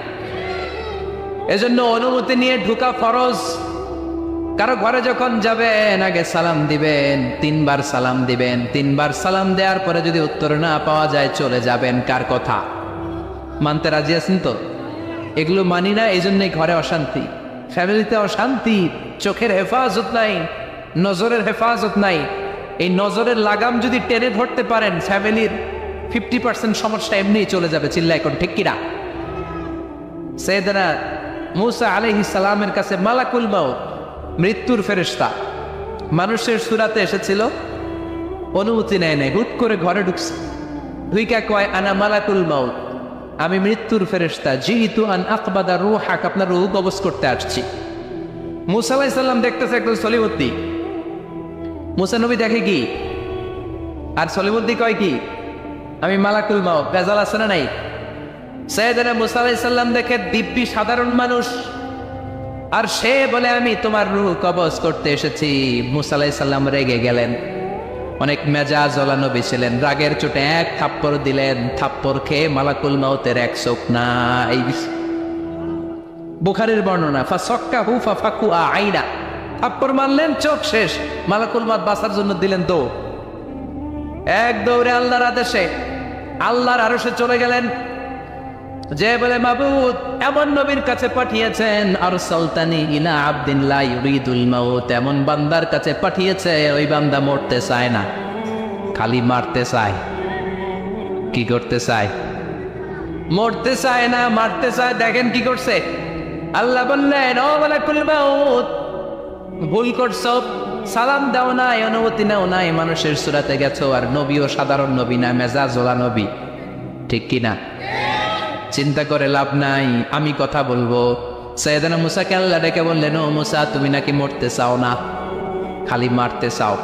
এজন্য অনুমতি নিয়ে ঢোকা ফরজ। কারো ঘরে যখন যাবেন, আগে সালাম দিবেন, 3 বার সালাম দিবেন। 3 বার সালাম দেওয়ার পরে যদি উত্তর না পাওয়া যায়, চলে যাবেন। কার কথা? মানতে রাজি আছেন তো? এগুলো মানি না, এই জন্যই ঘরে অশান্তি, ফ্যামিলিতে অশান্তি, চোখের হেফাজত নাই, নজরের হেফাজত নাই। এই নজরের লাগাম যদি টেনে ধরতে পারেন, ফ্যামিলির 50% সমস্যা এমনিই চলে যাবে। চিল্লা এখন ঠিক কিনা? সাইয়েদনা মূসা আলাইহিস সালামের কাছে মালাকুল মাউত, মৃত্যুর ফেরেশতা, মানুষের সূরাতে এসেছিল, অনুমতি নেয় নাই, হুট করে ঘরে ঢুকছে। ঢুইকা কয়, আনা মালাকুল মাউত, আমি মৃত্যুর ফেরেশতা, জিইতু আন আকবাদা রূহাক, আপনার রূহ কবজ করতে আসছি। মূসা আলাইহিস সালাম দেখতেছে একজন সলিমুদ্দি। মূসা নবী দেখে কি, আর সলিমুদ্দি কয় কি, আমি মালাকুল মাউত। ভেজাল আছে না নাই? সাইয়েদনা মূসা আলাইহিস সালাম দেখে দিব্যি সাধারণ মানুষ, আর সে বলে আমি তোমার রূহ কবজ করতে এসেছি। মূসা আলাইহিস সালাম রেগে গেলেন। অনেক মেজাজওয়ালা নবী ছিলেন। রাগের চোটে এক থাপ্পড় দিলেন। থাপ্পড় খেয়ে মালাকুল মাউতের এক চোখ নাই। বুখারীর বর্ণনা, ফাসাক্কাহু ফাফাকুআ আইনা, থাপ্পড় মারলেন, চোখ শেষ। মালাকুল মাউত বাঁচার জন্য দিলেন দৌড়। এক দৌড়ে আল্লাহর আদেশে আল্লাহর আরশে চলে গেলেন। যে বলে, মাবুদ এমন নবীর কাছে পাঠিয়েছেন, আরসালতানি ইলা আবদিন লা ইউরিদুল মাউত, এমন বান্দার কাছে পাঠিয়েছে, ওই বান্দা মরতে চায় না, খালি মারতে চায়। কি করতে চায়? মরতে চায় না, মারতে চায়। দেখেন কি করছে আল্লাহ। বললেন, ও মালাকুল মাউত, ভুল করছো, সালাম দাও নাই, অনুমতি নাও নাই, মানুষের সূরাতে গেছো, আর নবীও সাধারণ নবী না, মেজাজওয়ালা নবী, ঠিক কিনা? চিন্তা করে লাভ নাই, আমি কথা বলবো। সাইয়েদনা মূসাকে আল্লাহ ডেকে বললেন, ও মূসা, তুমি নাকি মরতে চাও না, খালি মারতে চাও।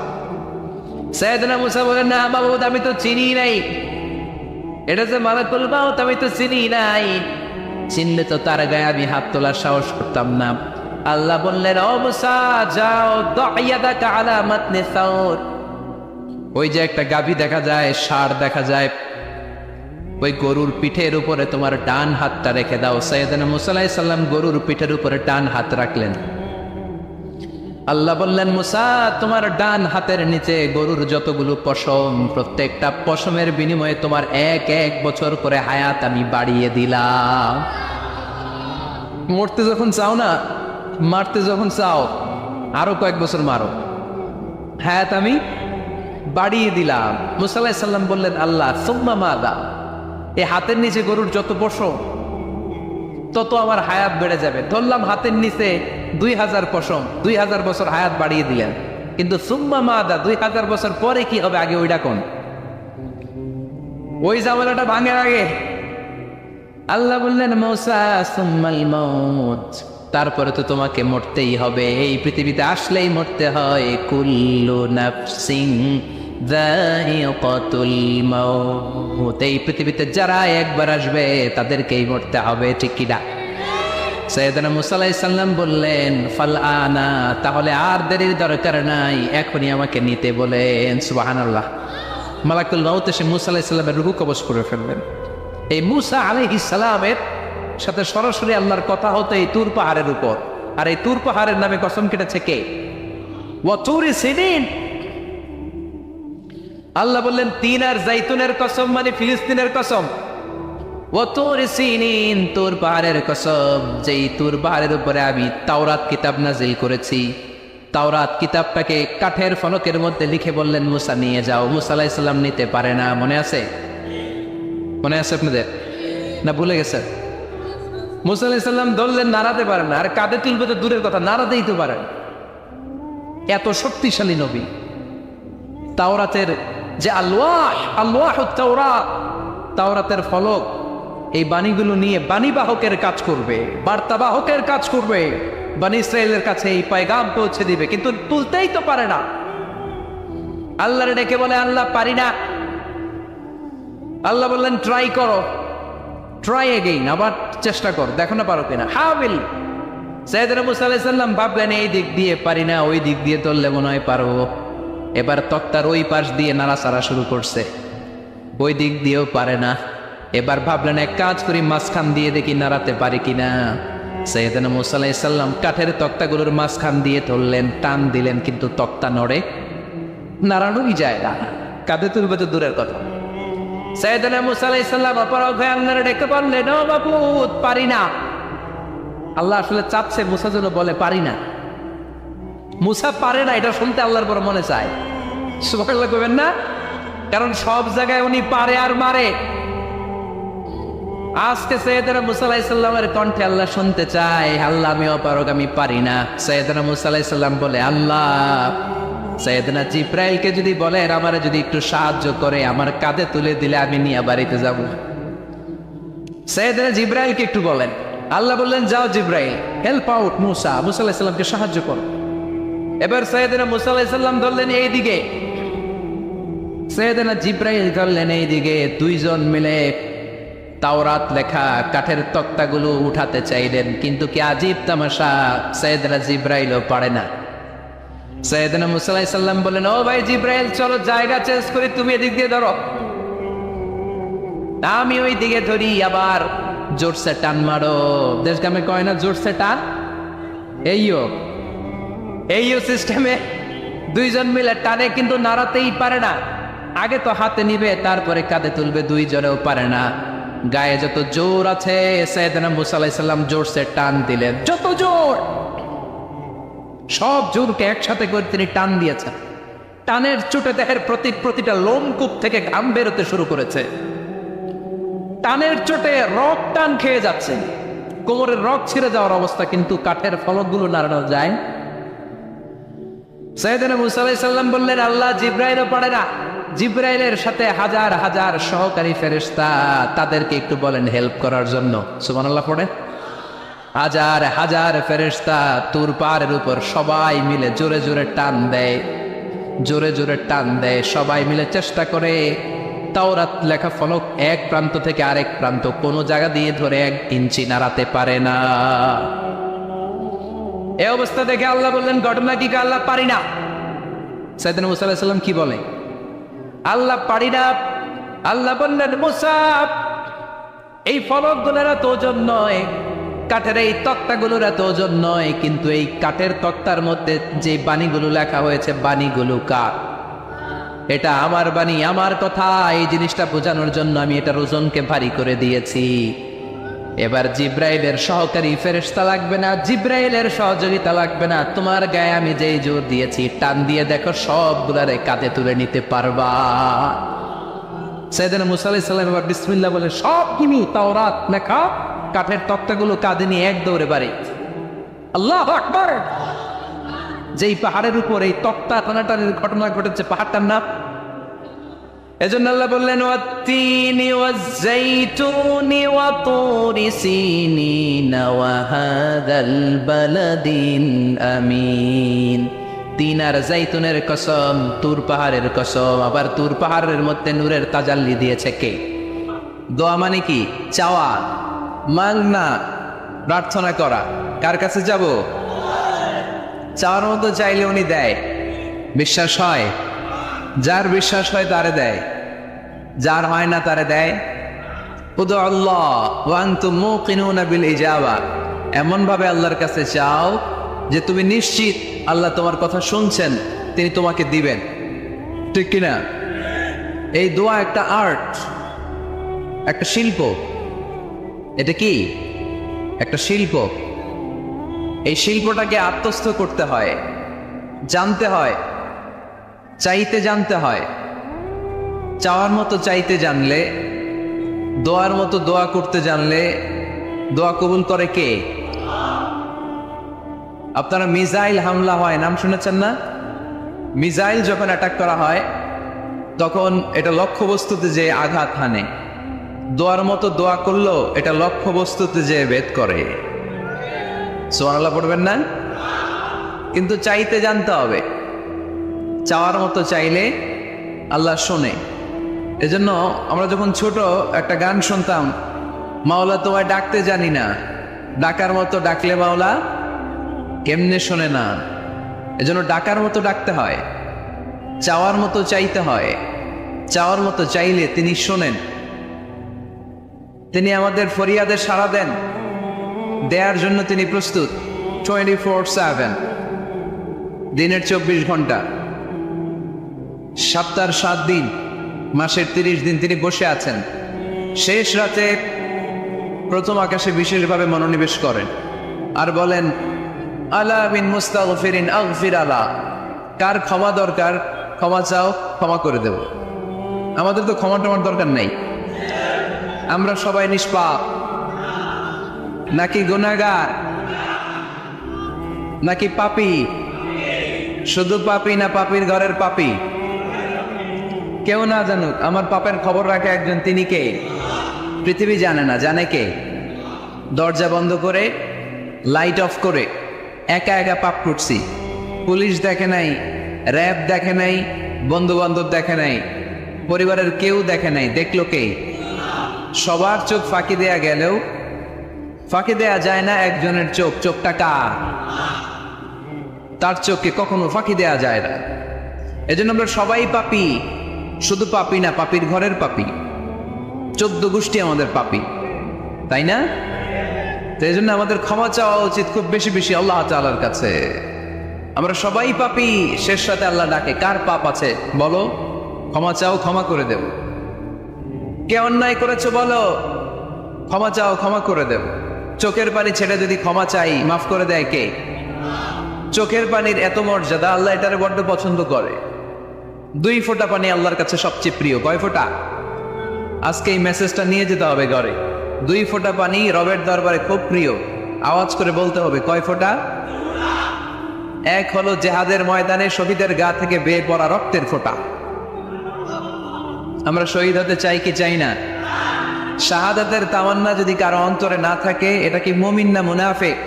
সাইয়েদনা মূসা বলেন, না মাবুদ, আমি তো চিনি নাই, এটা যে মালাকুল মাউত, আমি তো চিনি নাই, চিনলে তো তার গায়ে আমি হাত তোলার সাহস করতাম না। আল্লাহ বললেন, ও মূসা, যাও, দাইয়াদাকা আলা মাতনি সাউর, ওই যে একটা গাভী দেখা যায়, ষাঁড় দেখা যায়, ওই গরুর পিঠের উপরে তোমার ডান হাতটা রেখে দাও। সাইয়েদনা মূসা আলাইহিস সালাম গরুর পিঠের উপরে ডান হাত রাখলেন। আল্লাহ বললেন, মূসা, তোমার ডান হাতের নিচে গরুর যতগুলো পশম, প্রত্যেকটা পশমের বিনিময়ে তোমার 1 বছর করে হায়াত আমি বাড়িয়ে দিলাম। মরতে যখন চাও না, মারতে যখন চাও, আরো কয়েক বছর মারো, হায়াত আমি বাড়িয়ে দিলাম। মূসা আলাইহিস সালাম বললেন, আল্লাহ সুম্মা মাযা, এই হাতের নিচে গরুর যত পশম, তত আমার হায়াত বেড়ে যাবে। ধরলাম হাতের নিচে 2000 পশম, 2000 বছর হায়াত বাড়িয়ে দিলেন, কিন্তু সুম্মা মাদা, 2000 বছর পরে কি হবে, আগে ওইটা কোন? ওই ঝামেলাটা ভাঙের আগে আল্লাহ বললেন মূসা সুম্মাল মাউত, তারপরে তো তোমাকে মরতেই হবে, এই পৃথিবীতে আসলেই মরতে হয়। কুল্লু নাফসিন যায়িকাতুল মাউত, এই পৃথিবীতে যারা একবার আসবে তাদেরকেই মরতে হবে, ঠিক কি না? সাইয়েদনা মূসা আলাইহিস সালাম বললেন ফাল আনা, তাহলে আর দেরির দরকার নাই, এখনই আমাকে নিতে বলেন। সুবহানাল্লাহ। মালাকুল মাউত এসে মূসা আলাইহিস সালামের রূহ কবজ করে ফেললেন। এই মূসা আলাইহিস সালামের সাথে সরাসরি আল্লাহর কথা হতো এই তুর পাহাড়ের উপর, আর এই তুর পাহাড়ের নামে কসম কেটেছে কে? ওয়া তুরি সিনিন। আল্লাহ বললেন তিন আর জাইতুনের কসম, মানে ফিলিস্তিনের কসম। ওয়া তুরি সিনিন, তুর পাহাড়ের কসম, যেই তুর পাহাড়ের উপরে আমি তাওরাত কিতাব নাজিল করেছি। তাওরাত কিতাবটাকে কাঠের ফলকের মধ্যে লিখে বললেন মূসা নিয়ে যাও। মূসা আলাইহিস সালাম নিতে পারে না, মনে আছে? মনে আছে আপনাদের না ভুলে গেছেন? মূসা আলাইহিস সালাম ধরলেন, নাড়াতে পারেন না, আর কাঁধে তুলবে তো দূরের কথা, নাড়াতেই তো পারেন। এত শক্তিশালী নবী। তাওরাতের যে তাওরাতের ফলক, এই বাণীগুলো নিয়ে বাণীবাহকের কাজ করবে, বার্তাবাহকের কাজ করবে, বনী ইসরায়েলের কাছে এই পয়গাম পৌঁছে দিবে, কিন্তু তুলতেই তো পারে না। আল্লাহরে ডেকে বলে আল্লাহ পারি না। আল্লাহ বললেন ট্রাই করো, ট্রাই এগেইন, আবার চেষ্টা কর, দেখো না পারো কিনা। হাবিল সাইয়েদনা মূসা আলাইহিস সালাম ভাবলেন এই দিক দিয়ে পারি না, ওই দিক দিয়ে তুললে মনে হয় পারবো। এবার তক্তার ওই পাশ দিয়ে নাড়াচাড়া শুরু করছে, ওই দিক দিয়েও পারে না। এবার ভাবলেন এক কাজ করি, মাঝখান দিয়ে দেখি নাড়াতে পারি কিনা। সাইয়েদনা মূসা আলাইহিস সালাম কাঠের তক্তাগুলোর মাঝখান দিয়ে ধরলেন, টান দিলেন, কিন্তু তক্তা নড়ে, নাড়ানোই যায় না, কাঁধে তুলবে তো দূরের কথা। সাইয়েদনা মূসা আলাইহিস সালাম অপারগ হয়ে আল্লাহরে ডেকে বললেন ও মাবুদ পারি না। আল্লাহ আসলে চাচ্ছে মূসা যেন বলে পারি না। মূসা পারে না এটা শুনতে আল্লাহর বড় মনে চায়। সুবহানাল্লাহ কইবেন না? কারণ সব জায়গায় উনি পারে আর মারে। আজকে সাইয়েদনা মূসা আলাইহিস সালামের কণ্ঠে আল্লাহ শুনতে চায় আল্লাহ আমি অপারগ, আমি পারি না। সাইয়েদনা মূসা আলাইহিস সালাম বলে আল্লাহ সাইয়েদনা জিব্রাইলকে যদি বলেন আমারে যদি একটু সাহায্য করে, আমার কাঁধে তুলে দিলে আমি নিয়ে বাড়িতে যাব। সাইয়েদনা জিব্রাইলকে একটু বলেন। আল্লাহ বললেন যাও জিব্রাইল, হেল্প আউট মূসা, মূসা আলাইহিস সালামকে সাহায্য করো। এবার সাইয়েদনা মূসা আলাইহিস সালাম ধরলেন এই দিকে, সাইয়েদনা জিব্রাইল ধরলেন এই দিকে। দুইজন মিলে তাওরাত লেখা কাঠের তক্তাগুলো উঠাতে চাইলেন, কিন্তু কি আজীব তামাশা, সাইয়েদনা জিব্রাইলও পারে না। সাইয়েদনা মূসা আলাইহিস সালাম বলেন ও ভাই জিব্রাইল চলো জায়গা চেঞ্জ করি, তুমি এদিক দিয়ে ধরো, আমি ওই দিকে ধরি, আবার জোরসে টান মারো। দেশ গ্রামে কয় না জোরসে টান, এইও সিস্টেমে দুইজন মিলে টানে, কিন্তু নাড়াতেই পারে না। আগে তো হাতে নিবে, তারপরে কাঁধে তুলবে, দুইজনেও পারে না। গায়ে যত জোর আছে সাইয়েদনা মূসা আলাইহিস সালাম জোরসে টান দিলেন, যত জোর, সব জোরকে একসাথে করে তিনি টান দিয়েছেন। টানের চোটে দেহের প্রতিটা লোমকূপ থেকে ঘাম বেরোতে শুরু করেছে। টানের চোটে রক টান খেয়ে যাচ্ছে, কোমরের রক ছিঁড়ে যাওয়ার অবস্থা, কিন্তু কাঠের ফলকগুলো নাড়ানো যায়। সাইয়েদনা মূসা আলাইহিস সালাম বললেন আল্লাহ জিব্রাইলও পারে না। জিব্রাইলের সাথে হাজার হাজার সহকারী ফেরেশতা, তাদেরকে একটু বলেন হেল্প করার জন্য। সুবহানাল্লাহ পড়ে। হাজার হাজার ফেরেশতা তুর পাহাড়ের উপর সবাই মিলে জোরে জোরে টান দেয়, জোরে জোরে টান দেয়, সবাই মিলে চেষ্টা করে। তাওরাত লেখা ফলক এক প্রান্ত থেকে আরেক প্রান্ত কোনো জায়গা দিয়ে ধরে 1 ইঞ্চি নাড়াতে পারে না। এই অবস্থা দেখে আল্লাহ বললেন ঘটনা কি? আল্লাহ পারি না। সাইয়েদনা মূসা আলাইহিস সালাম কি বলে? আল্লাহ পারি না। আল্লাহ বললেন মূসা এই ফলকগুলোর এত ওজন নয়, কাঠের এই তক্তাগুলোর এত ওজন নয়, কিন্তু এই কাঠের তক্তার মধ্যে যে বাণীগুলো লেখা হয়েছে বাণীগুলো কার? এটা আমার বাণী, আমার কথা। এই জিনিসটা বোঝানোর জন্য আমি এটার ওজনকে ভারী করে দিয়েছি। এবার জিব্রাইলের সহকারী ফেরেশতা লাগবে না, জিব্রাইলের সহযোগিতা লাগবে না, তোমার গায়ে আমি যেই জোর দিয়েছি টান দিয়ে দেখো সবগুলারে কাঁধে তুলে নিতে পারবা। সাইয়েদনা মূসা আলাইহিস সালাম এবার বিসমিল্লাহ বলে সব কিমি তাওরাত লেখা কাঠের তক্তাগুলো কাঁধে নিয়ে এক দৌড়ে বাড়ি। আল্লাহু আকবার। যেই পাহাড়ের উপর এই তক্তা টানাটানির ঘটনা ঘটেছে, পাহাড়টার নাম এজন্য আল্লাহ বললেন ওয়াত্তিনি ওয়াজ্জাইতুনি ওয়া তুরি সিনিন ওয়া হাযাল বালাদিল আমিন। তিন আর জাইতুনের কসম, তুর পাহাড়ের কসম। আবার তুর পাহাড়ের মধ্যে নূরের তাজাল্লি দিয়েছে কে? দোয়া মানে কি? চাওয়া, মাংনা, প্রার্থনা করা। কার কাছে যাব? চাওয়ার মতো চাইলে উনি দেয়। বিশ্বাস হয়? যার বিশ্বাস হয় তারে দেয়, যার হয় না তারে দেয়। উদু আল্লাহ ওয়া আনতুম মুকিনুনা বিল ইজাবা। এমন ভাবে আল্লাহর কাছে চাও যে তুমি নিশ্চিত আল্লাহ তোমার কথা শুনছেন, তিনি তোমাকে দিবেন। ঠিক কিনা? এই দোয়া একটা আর্ট, একটা শিল্প। এটা কি? একটা শিল্প। এই শিল্পটাকে আত্মস্থ করতে হয়, জানতে হয়, চাইতে জানতে হয়। চাওয়ার মতো চাইতে জানলে, দোয়ার মতো দোয়া করতে জানলে দোয়া কবুল করে কে? আপনারা মিসাইল হামলা হয় নাম শুনেছেন না? মিসাইল যখন অ্যাটাক করা হয় তখন এটা লক্ষ্যবস্তুতে যে আঘাত হানে। দোয়ার মতো দোয়া করলো এটা লক্ষ্যবস্তুতে যে ভেদ করে। সুবহানাল্লাহ পড়বেন না? কিন্তু চাইতে জানতে হবে। চাওয়ার মতো চাইলে আল্লাহ শোনে। এজন্য আমরা যখন ছোট একটা গান শুনতাম, মাওলা তোমায় ডাকতে জানি না, ডাকার মতো ডাকলে মাওলা কেমনে শোনে না। এজন্য ডাকার মতো ডাকতে হয়, চাওয়ার মতো চাইতে হয়। চাওয়ার মতো চাইলে তিনি শোনেন, তিনি আমাদের ফরিয়াদে সাড়া দেন, দেয়ার জন্য তিনি প্রস্তুত 24/7, দিনের 24 ঘন্টা, সপ্তাহের 7 দিন, মাসের 30 দিন তিনি বসে আছেন। শেষ রাতে প্রথম আকাশে বিশেষভাবে মনোনিবেশ করেন আর বলেন, আলা মিন মুস্তাগফিরিন আগফির আলা। কার ক্ষমা দরকার? ক্ষমা চাও, ক্ষমা করে দেব। আমাদের তো ক্ষমা টমার দরকার নাই। আমরা সবাই নিষ্পাপ নাকি গুনাহগার নাকি পাপী? শুধু পাপী না পাপীর ঘরের পাপী? কেউ না জানুক, আমার পাপের খবর রাখে একজন, তিনি কে? পৃথিবী জানে না, জানে কে? দরজা বন্ধ করে, লাইট অফ করে একা একা পাপ করছি। পুলিশ দেখে নাই, র্যাব দেখে নাই, বন্ধু বান্ধব দেখে নাই, পরিবারের কেউ দেখে নাই। দেখলো কে? সবার চোখ ফাঁকি দেয়া গেলেও ফাঁকি দেয়া যায় না একজনের চোখ। চোখটা কার? তার চোখকে কখনো ফাঁকি দেয়া যায় না। এজন্য আমরা সবাই পাপী। শুধু পাপী না, পাপীর ঘরের পাপী। 14 গোষ্ঠী আমাদের পাপী, তাই না? তো এই জন্য আমাদের ক্ষমা চাওয়া উচিত খুব বেশি বেশি আল্লাহ তাআলার কাছে। আমরা সবাই পাপী। শেষ রাতে আল্লাহ ডাকে, কার পাপ আছে বলো, ক্ষমা চাও, ক্ষমা করে দেব। কে অন্যায় করেছো বলো, ক্ষমা চাও, ক্ষমা করে দেব। চোখের পানি ছেড়ে যদি ক্ষমা চাই, মাফ করে দেয় কে? চোখের পানির এত মর্যাদা, আল্লাহ এটারে বড্ড পছন্দ করে। 2 ফোঁটা পানি আল্লাহর কাছে সবচেয়ে প্রিয়। কয় ফোঁটা? আজকে এই মেসেজটা নিয়ে যেতে হবে ঘরে। 2 ফোঁটা পানি রবের দরবারে খুব প্রিয়। আওয়াজ করে বলতে হবে, কয় ফোঁটা? এক হলো জেহাদের ময়দানে শহীদের গা থেকে বেয়ে পড়া রক্তের ফোঁটা। আমরা শহীদ হতে চাই কি চাই না? শাহাদাতের তামান্না যদি কারো অন্তরে না থাকে, এটা কি মুমিন না মুনাফিক?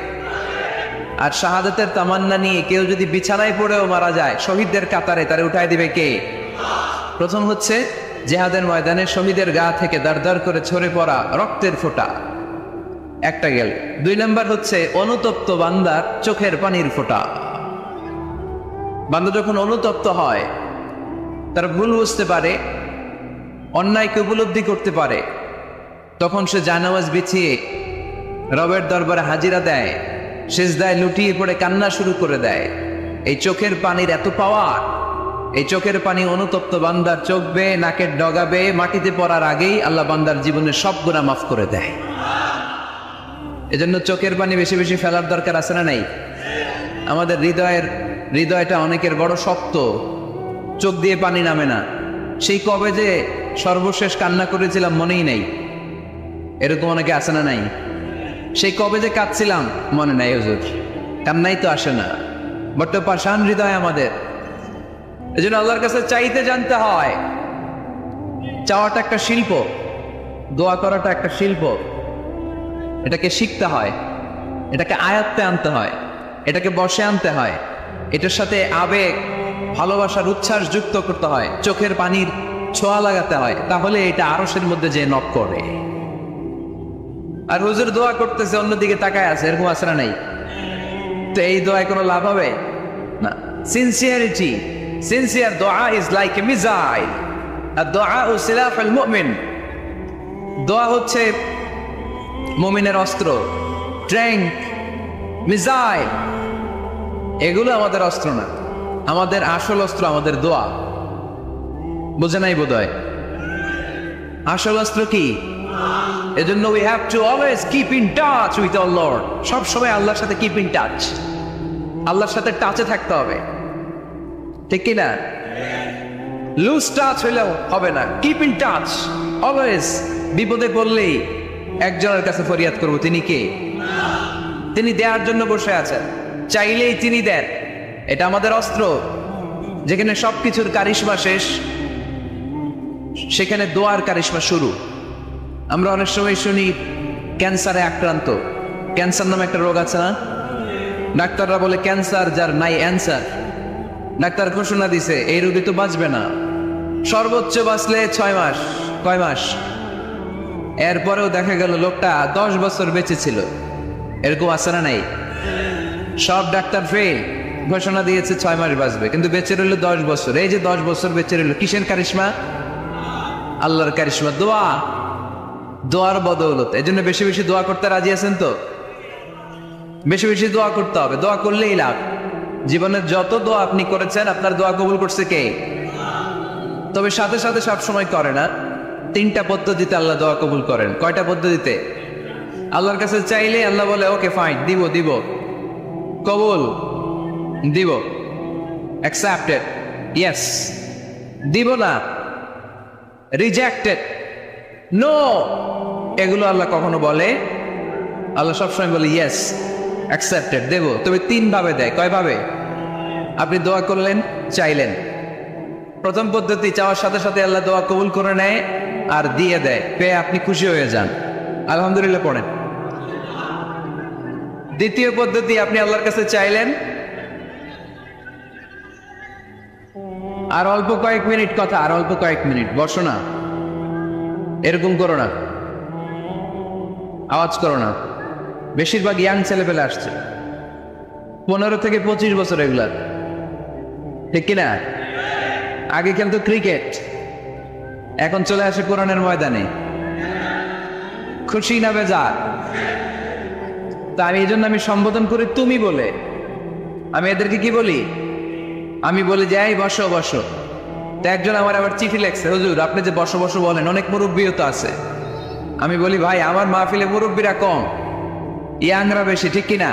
আর শাহাদাতের তামান্না নিয়ে কেউ যদি বিছানায় পড়েও মারা যায়, শহীদদের কাতারে তারে উঠায় দিবে কে? প্রথম হচ্ছে জিহাদের ময়দানে শহীদের গা থেকে দাঁড় করে ঝরে পড়া রক্তের ফোঁটা, একটা গেল। 2 নম্বর হচ্ছে অনুতপ্ত বান্দার চোখের পানির ফোঁটা। বান্দা যখন অনুতপ্ত হয়, তার ভুল বুঝতে পারে, অন্যায়কে উপলব্ধি করতে পারে, তখন সে জানামাজ বিছিয়ে রবের দরবারে হাজিরা দেয়, সিজদায় লুটিয়ে পড়ে কান্না শুরু করে দেয়। এই চোখের পানির এত পাওয়ার। এই চোখের পানি অনুতপ্ত বান্দার চোখ বেয়ে, নাকের ডগা বেয়ে মাটিতে পড়ার আগেই আল্লাহ বান্দার জীবনের সব গুনাহ মাফ করে দেয়। এজন্য চোখের পানি বেশি বেশি ফেলার দরকার আছে না নাই? আমাদের হৃদয়টা অনেকের বড় শক্ত, চোখ দিয়ে পানি নামে না। সেই কবে যে সর্বশেষ কান্না করেছিলাম মনেই নাই, এরকম অনেকে আছে না নাই? সেই কবে যে কাঁদছিলাম মনে নাই, হুজুর কান্নাই তো আসে না। বড্ড পাষাণ হৃদয় আমাদের। এই জন্য আল্লাহর কাছে চাইতে জানতে হয়, চাওয়াটা একটা শিল্প, দোয়া করাটা একটা শিল্প। এটাকে শিখতে হয়, এটাকে আয়ত্তে আনতে হয়, এটাকে বশে আনতে হয়, এটার সাথে আবেগ ভালোবাসার উচ্ছ্বাস যুক্ত করতে হয়, চোখের পানির ছোঁয়া লাগাতে হয়, তাহলে এটা আরশের মধ্যে যে নক করে। আর হুজুর দোয়া করতেছে অন্যদিকে তাকায় আছে, এরকম আসরা নাই, তো এই দোয়ায় কোনো লাভ হবে না। সিনসিয়ারিটি, সিনসিয়ার দোয়া ইজ লাইক এ মিসাইল, আর দোয়া ও সিলাফুল মুমিন, দোয়া হচ্ছে মুমিনের অস্ত্র, ট্যাঙ্ক, মিসাইল, এগুলো আমাদের অস্ত্র না। আমাদের আসল অস্ত্র আমাদের দোয়া। বুঝে নাই বোধহয়? আসল অস্ত্র কি? এজন্য we have to always keep in touch with our Lord. সব সময় আল্লাহর সাথে কিপ ইন টাচ, আল্লাহর সাথে টাচে থাকতে হবে, ঠিক কি না? লুজ টাচ হইলেও হবে না, কিপ ইন টাচ অলওয়েজ। বিপদে পড়লেই একজনের কাছে ফরিয়াদ করবো, তিনি কে? তিনি দেওয়ার জন্য বসে আছেন, চাইলেই তিনি দেন। এটা আমাদের অস্ত্র। যেখানে সবকিছুর কারিশমা শেষ, সেখানে দোয়ার কারিশমা শুরু। আমরা অনেক সময় শুনি ক্যান্সারে আক্রান্ত, ক্যান্সার নামে একটা রোগ আছে না? ডাক্তাররা বলে ক্যান্সার যার নাই অ্যান্সার। ডাক্তার ঘোষণা দিছে এই রোগী তো বাঁচবে না, সর্বোচ্চ বাঁচলে 6 মাস। কয় মাস? এরপরেও দেখা গেল লোকটা 10 বছর বেঁচে ছিল। এরকম আছে না নাই? সব ডাক্তার ফেল, ঘোষণা দিয়েছে 6 মাস বাঁচবে, কিন্তু বেঁচে রইল 10 বছর। এই যে 10 বছর বেঁচে রইল, কিসের কারিশমা? আল্লাহর কারিশমা, দোয়া, দোয়ার বদৌলত। এই জন্য বেশি বেশি দোয়া করতে রাজি আছেন তো? বেশি বেশি দোয়া করতে হবে, দোয়া করলেই লাভ। জীবনের যত দোয়া আপনি করেছেন, আপনার দোয়া কবুল করছে কে? তবে সাথে সাথে সব সময় করে না। 3টা পদ্ধতিতে আল্লাহ দোয়া কবুল করেন। কয়টা পদ্ধতিতে? আল্লাহর কাছে চাইলে আল্লাহ বলে ওকে ফাইন, দিব দিব, কবুল দিব, অ্যাকসেপ্টেড, ইয়েস। দিব না, রিজেক্টেড, নো, এগুলো আল্লাহ কখনো বলে? আল্লাহ সবসময় বলে ইয়েস, অ্যাকসেপ্টেড, দেব। তবে 3 ভাবে দেয়। কয় ভাবে? আপনি দোয়া করলেন, চাইলেন, প্রথম পদ্ধতি, চাওয়ার সাথে সাথে আল্লাহ দোয়া কবুল করে নেয় আর দিয়ে দেয়, পেয়ে আপনি খুশি হয়ে যান, আলহামদুলিল্লাহ পড়েন। দ্বিতীয় পদ্ধতি, আপনি আল্লাহর কাছে চাইলেন, আর অল্প কয়েক মিনিট কথা, আর অল্প কয়েক মিনিট, বসো না, এরকম করো না, আওয়াজ করো না। বেশিরভাগ ইয়াং ছেলেপেলে আসছে, 15 থেকে 25 বছর, এগুলার, ঠিক কিনা? আগে খেলতো ক্রিকেট, এখন চলে আসে কোরআনের ময়দানে। খুশি না বেজার? তা আমি এই জন্য আমি সম্বোধন করি তুমি বলে। আমি এদেরকে কি বলি? আমি বলি যে এই বসো বসো। তো একজন আমার আবার চিঠি লেখছে, হুজুর আপনি যে বসো বসো বলেন, অনেক মুরব্বীও তো আছে। আমি বলি ভাই, আমার মাহফিলে মুরব্বীরা কম, ইয়াংরা বেশি, ঠিক কিনা?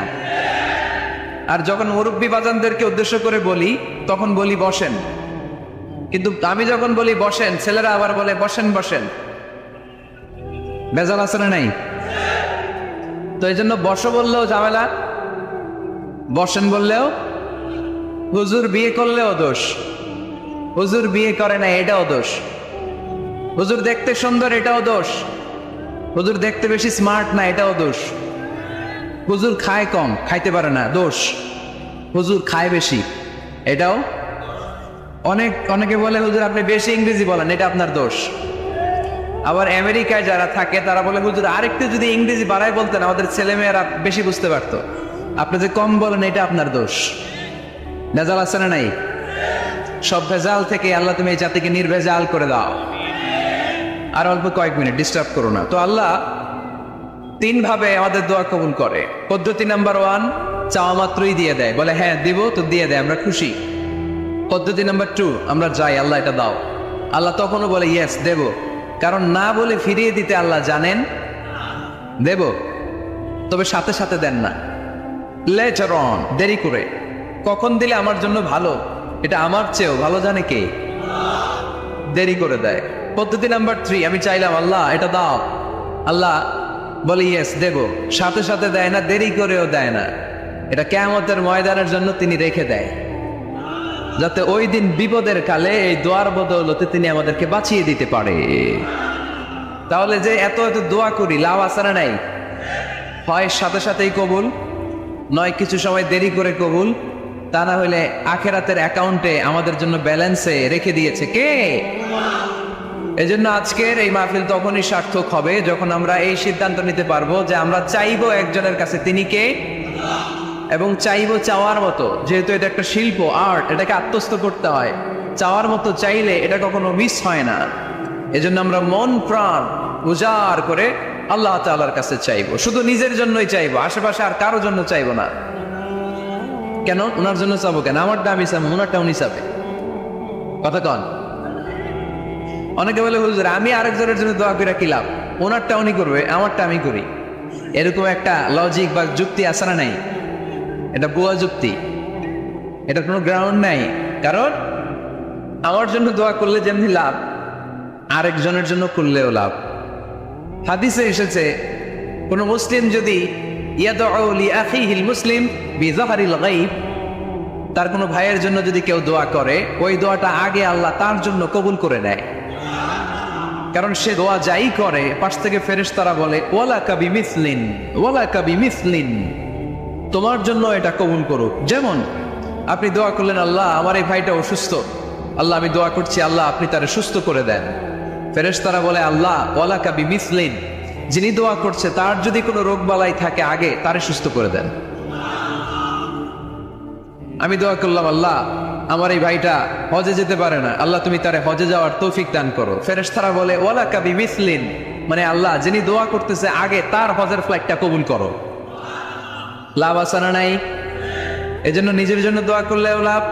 আর যখন মুরব্বী বাজানদেরকে উদ্দেশ্য করে বলি, তখন বলি বসেন। কিন্তু আমি যখন বলি বসেন, ছেলেরা আবার বলে বসেন বসেন। বেজাল আছে না নাই? তো এই জন্য বসো বললেও ঝামেলা, বসেন বললেও। হুজুর বিয়ে করলেও দোষ, হুজুর বিয়ে করে না এটাও দোষ, হুজুর দেখতে সুন্দর এটাও দোষ, হুজুর দেখতে বেশি স্মার্ট না এটাও দোষ, হুজুর খায় কম, খাইতে পারে না, দোষ, হুজুর খায় বেশি, এটাও। অনেকে বলে হুজুর আপনি বেশি ইংরেজি বলেন, এটা আপনার দোষ। আবার আমেরিকায় যারা থাকে তারা বলে হুজুর আরেকটু যদি ইংরেজি বাড়ায় বলতেন আমাদের ছেলেমেয়েরা বেশি বুঝতে পারতো, আপনি যে কম বলেন এটা আপনার দোষ। ভেজাল আছে না নাই? সব ভেজাল থেকে আল্লাহ তুমি এই জাতিকে নির্ভেজাল করে দাও। আর অল্প কয়েক মিনিট, ডিস্টার্ব করো না। তো আল্লাহ 3 ভাবে আমাদের দোয়া কবুল করে। পদ্ধতি নাম্বার 1, চাওয়া মাত্রই দিয়ে দেয়, বলে হ্যাঁ দিব, তো দিয়ে দেয়, আমরা খুশি। পদ্ধতি নাম্বার 2, আমরা যাই, আল্লাহ এটা দাও, আল্লাহ তখনও বলে ইয়েস দেব, কারণ না বলে ফিরিয়ে দিতে আল্লাহ জানেন দেব, তবে সাথে সাথে দেন না, লেটার অন, দেরি করে। কখন দিলে আমার জন্য ভালো, এটা আমার চেয়েও ভালো জানে কে? দেরি করে দেয়। পদ্ধতি নাম্বার 3, আমি চাইলাম আল্লাহ এটা দাও, আল্লাহ বলে ইয়েস দেব, সাথে সাথে দেয় না, দেরি করেও দেয় না। এটা কিয়ামতের ময়দানের জন্য তিনি রেখে দেয়। যাতে ওই দিন বিপদের কালে এই দোয়ার বদৌলতে তিনি আমাদেরকে বাঁচিয়ে দিতে পারে। তাহলে যে এত এত দোয়া করি, লাভ আছে না নাই? হয় সাথে সাথেই কবুল, নয় কিছু সময় দেরি করে কবুল, তা না হলে আখেরাতের অ্যাকাউন্টে আমাদের জন্য ব্যালেন্সে রেখে দিয়েছে কে? এজন্য আজকের এই মাহফিল তখনই সার্থক হবে যখন আমরা এই সিদ্ধান্ত নিতে পারবো যে আমরা চাইবো একজনের কাছে, তিনি কে? এবং চাইবো চাওয়ার মতো। যেহেতু এটা একটা শিল্প, আর্ট, এটাকে আত্মস্থ করতে হয়। চাওয়ার মতো চাইলে এটা কখনো মিস হয় না। এজন্য আমরা মন প্রাণ উজাড় করে আল্লাহ তাআলার কাছে চাইবো, শুধু নিজের জন্যই চাইবো, আশেপাশে আর কারো জন্য চাইবো না। কেন? ওনার জন্য চাবো কেন? আমারটা আমি চাবো, ওনারটা উনি চাবে। কথা কন? অনেকে বলে হুজুর আমি আরেকজনের জন্য দোয়া করে কি লাভ? ওনারটা উনি করবে, আমারটা আমি করি। এরকম একটা লজিক বা যুক্তি আছে না নাই? এটা ভুয়া যুক্তি, এটা কোনো গ্রাউন্ড নাই। কারণ আমার জন্য দোয়া করলে যেমনি লাভ, আরেকজনের জন্য করলেও লাভ। হাদিসে এসেছে কোন মুসলিম যদি ইয়াদউ লিআখিহিল মুসলিম বিযাহরিল গায়ব, তার কোনো ভাইয়ের জন্য যদি কেউ দোয়া করে, ওই দোয়াটা আগে আল্লাহ তার জন্য কবুল করে নেয়। কারণ সে দোয়া যাই করে, পাশ থেকে ফেরেশতারা বলে ওয়ালাকা বিমিসলিন, ওয়ালাকা বিমিসলিন, তোমার জন্য এটা কবুল করুক। যেমন আপনি দোয়া করলেন, আল্লাহ আমার এই ভাইটা অসুস্থ, আল্লাহ আমি দোয়া করছি আল্লাহ আপনি তারে সুস্থ করে দেন। ফেরেশতারা বলে আল্লাহ ওয়ালাকা বিমিসলিন, যিনি দোয়া করছে তার যদি কোনো রোগ বালাই থাকে আগে তারে সুস্থ করে দেন। আমি দোয়া করলাম আল্লাহ আমার এই ভাইটা হজে যেতে পারে না, আল্লাহ তুমি তারে হজে যাওয়ার তৌফিক দান করো। ফেরেশতারা বলে ওয়ালাকা বিমিসলিন, মানে আল্লাহ যিনি দোয়া করতেছে আগে তার হজের ফ্লাইটটা কবুল করো। লাভ আছে না নাই? এজন্য নিজের জন্য দোয়া করলেও লাভ,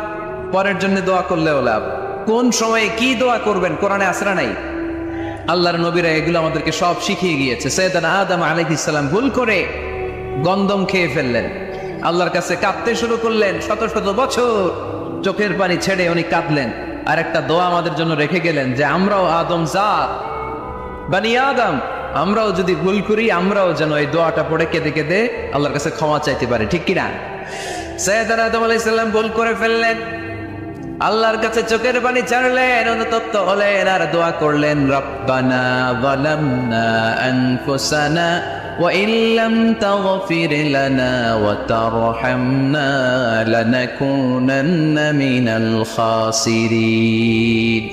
পরের জন্য দোয়া করলেও লাভ। কোন সময়ে কি দোয়া করবেন কোরআনে আছে না নাই? আল্লাহর নবীরা এগুলো আমাদেরকে সব শিখিয়ে গিয়েছে। সাইয়েদনা আদম আলাইহিস সালাম ভুল করে গন্ধম খেয়ে ফেললেন, আল্লাহর কাছে কাঁদতে শুরু করলেন, শত শত বছর চোখের পানি ছেড়ে উনি কাঁদলেন। আর একটা দোয়া আমাদের জন্য রেখে গেলেন যে আমরাও আদম জাত, বানি আদম, আমরাও যদি ভুল করি আমরাও যেন এই দোয়াটা পড়ে কেঁদে কেঁদে আল্লাহর কাছে ক্ষমা চাইতে পারি, ঠিক কিনা? সাইয়েদনা আদম আলাইহিস সালাম ভুল করে ফেললেন, আল্লাহর কাছে চোখের পানি ছাড়লেন, অনুতপ্ত হলেন আর দোয়া করলেন রব্বানা যালামনা আনফুসানা ওয়া ইল্লাম তাগফির লানা ওয়া তারহামনা লানাকুনান্না মিনাল খাসিরিন।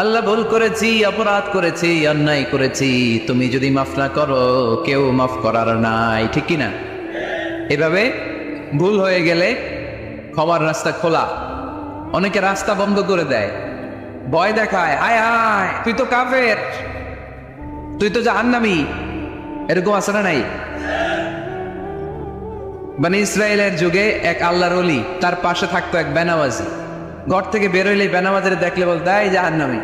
আল্লাহ ভুল করেছি, অপরাধ করেছি, অন্যায় করেছি, তুমি যদি মাফ না করো কেউ মাফ করার নাই, ঠিক কিনা? এভাবে ভুল হয়ে গেলে ক্ষমার রাস্তা খোলা। অনেকে রাস্তা বন্ধ করে দেয়, ভয় দেখায়, আয় আয় তুই তো কাফের, তুই তো জাহান্নামী, এরকম আছে না নাই? বনি ইসরায়েলের যুগে এক আল্লাহর ওলি, তার পাশে থাকতো এক বেনামাজি। ঘর থেকে বেরোইলে বেনামাজের দেখলে বলতো এই জাহান্নামী।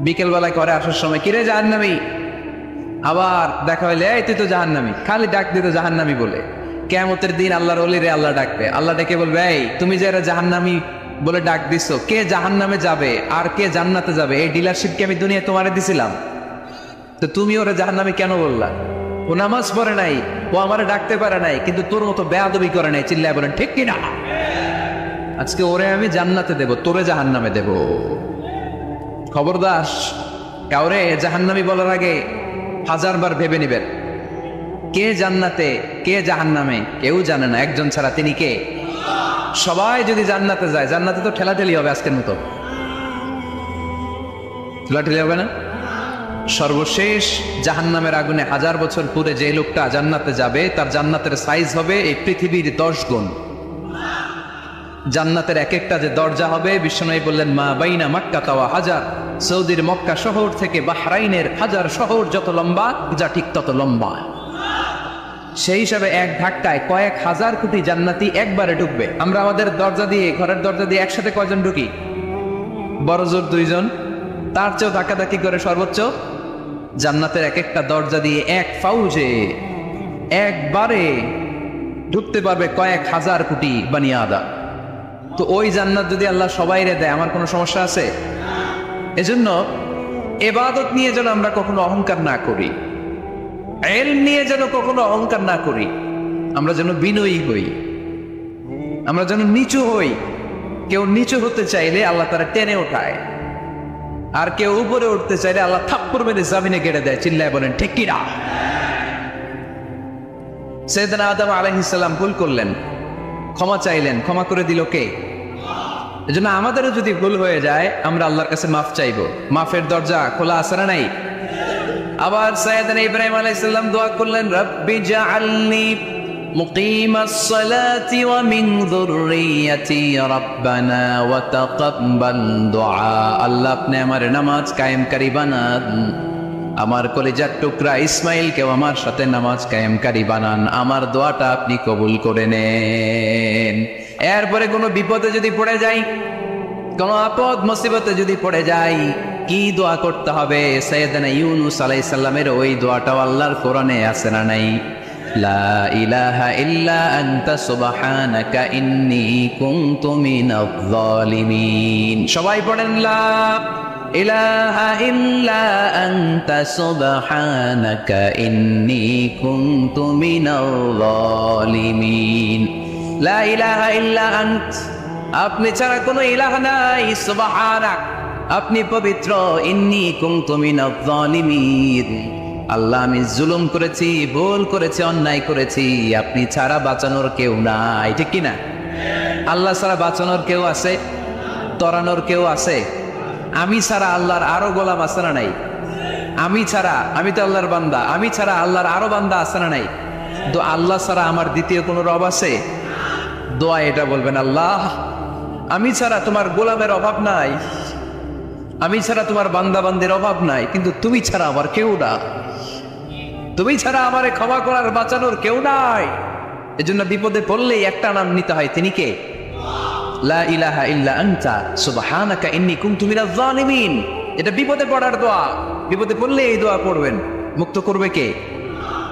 বিকেল বেলায় করে আসার সময় কিরে জাহান্নামী, আবার দেখা হইলে এই তুই তো জাহান্নামী, খালি ডাক দিত জাহান্নামী বলে। কিয়ামতের দিন আল্লাহর ওলি রে আল্লাহ ডাকবে, আল্লাহ ডেকে বলবে এই তুমি যে এরা জাহান্নামী বলে ডাক দিছো, কে জাহান্নামে যাবে আর কে জান্নাতে যাবে এই ডিলারশিপ কি আমি দুনিয়ায় তোমারে দিছিলাম? তো তুমি ওরা জাহান্নামী কেন বললা? ও নামাজ পড়ে নাই, ও আমারে ডাকতে পারে নাই, কিন্তু তোর মতো বেয়াদবি করে নাই, চিল্লায় বলেন ঠিক কিনা? আজকে ওরে আমি জান্নাতে দেব, তোরে জাহান্নামে দেব। খবরদার, কাউরে জাহান্নামী বলার আগে 1000 বার ভেবে নিবেন। কে জান্নাতে কে জাহান্নামে কেউ জানে না, একজন ছাড়া, তিনি কে? সবাই যদি জান্নাতে যায়, জান্নাতে তো ঠেলাঠেলি হবে আজকের মতো, ঠেলাঠেলি হবে না? সর্বশেষ জাহান্নামের আগুনে 1000 বছর পরে যে লোকটা জান্নাতে যাবে তার জান্নাতের সাইজ হবে এই পৃথিবীর 10 গুণ। জান্নাতের এক একটা যে দরজা হবে, বিশ্বনবী বললেন মা বাইনা মক্কা ওয়া হাজার, সৌদির মক্কা শহর থেকে বাহরাইনের হাজার শহর যত লম্বা, যা ঠিক তত লম্বা। সেই হিসাবে এক ধাক্কায় কয়েক হাজার কোটি জান্নাতি একবারে ঢুকবে। আমরা আমাদের দরজা দিয়ে, ঘরের দরজা দিয়ে একসাথে কয়জন ঢুকি? বড় জোর 2 জন, তার চেয়েও ধাক্কাধাক্কি করে সর্বোচ্চ। জান্নাতের এক একটা দরজা দিয়ে এক ফাউজে একবারে ঢুকতে পারবে কয়েক হাজার কোটি বানি আদম। তো ওই জান্নাত যদি আল্লাহ সবাইরে দেয়, আমার কোনো সমস্যা আছে? এজন্য ইবাদত নিয়ে যেন আমরা কখনো অহংকার না করি, ইলম নিয়ে যেন কখনো অহংকার না করি, আমরা যেন বিনয়ী হই, আমরা যেন নিচু হই। কেউ নিচু হতে চাইলে আল্লাহ তারা টেনে ওঠায়, আর কেউ উপরে উঠতে চাইলে আল্লাহ থাপ্পড় মেরে জামিনে কেটে দেয়। চিল্লায় বলেন ঠিক কি না? সাইয়েদনা আদম আলাইহিস সালাম ভুল করলেন, ক্ষমা চাইলেন, ক্ষমা করে দিল কে? এজন্য আমাদেরও যদি ভুল হয়ে যায় আমরা আল্লাহর কাছে মাফ চাইবো। মাফের দরজা খোলা আছে না নাই? আবার সাইয়েদনা ইব্রাহিম আলাইহিস সালাম দোয়া করলেন, রব্বি জাআলনি মুকিমাস সালাতি ওয়া মিন যুররিয়াতি রাব্বানা ওয়া তাকাব্বাল দুআ। আল্লাহ আপনি আমার নামাজ কায়েমকারী বানান, আমার কলিজার টুকরা ইসমাইলকেও আমার সাথে নামাজ কায়েমকারী বানান, আমার দোয়াটা আপনি কবুল করে নেন। এরপরে কোনো বিপদে যদি পড়ে যাই, কোনো আপদ মুসিবতে যদি পড়ে যাই, কি দোয়া করতে হবে? সাইয়েদনা ইউনূস আলাইহিস সালামের ওই দোয়াটাও আল্লাহর কোরআনে আছে না নাই? লা ইলাহা ইল্লা আনতা সুবহানাকা ইন্নী কুনতু মিনাজ জালিমিন। সবাই পড়েন লা ইলাহা ইল্লা আনতা সুবহানাকা ইন্নী কুনতু মিনাল জালিমিন। লা ইলাহা ইল্লা আন্ত, আপনি ছাড়া কোনো ইলাহ নাই, সুবহানাক, আপনি পবিত্র, ইন্নী কুনতু মিনাজ জালিমিন, আল্লাহ আমি জুলুম করেছি, ভুল করেছি, অন্যায় করেছি, আপনি ছাড়া বাঁচানোর কেউ নাই। ঠিক কি না? আল্লাহ ছাড়া বাঁচানোর কেউ আছে? তরানোর কেউ আছে? আমি ছাড়া আল্লাহর আরো গোলাম আছে না নাই? আমি ছাড়া, আমি তো আল্লাহর বান্দা, আমি ছাড়া আল্লাহর আরো বান্দা আছে না নাই? তো আল্লাহ ছাড়া আমার দ্বিতীয় কোনো রব আছে? দোয়া এটা বলবেন, আল্লাহ আমি ছাড়া তোমার গোলামের অভাব নাই, আমি ছাড়া তোমার বান্দা বান্দির অভাব নাই, কিন্তু তুমি ছাড়া আমার কেউ না, তুমি ছাড়া আমারে ক্ষমা করার বাঁচানোর কেউ নাই। এজন্য বিপদে পড়লেই একটা নাম নিতে হয়, তিনি কে? লা ইলাহা ইল্লা আনতা সুবহানাকা ইন্নী কুনতু মিনাজ জালিমিন। এটা বিপদে পড়ার দোয়া, বিপদে পড়লে এই দোয়া পড়বেন। মুক্ত করবে কে?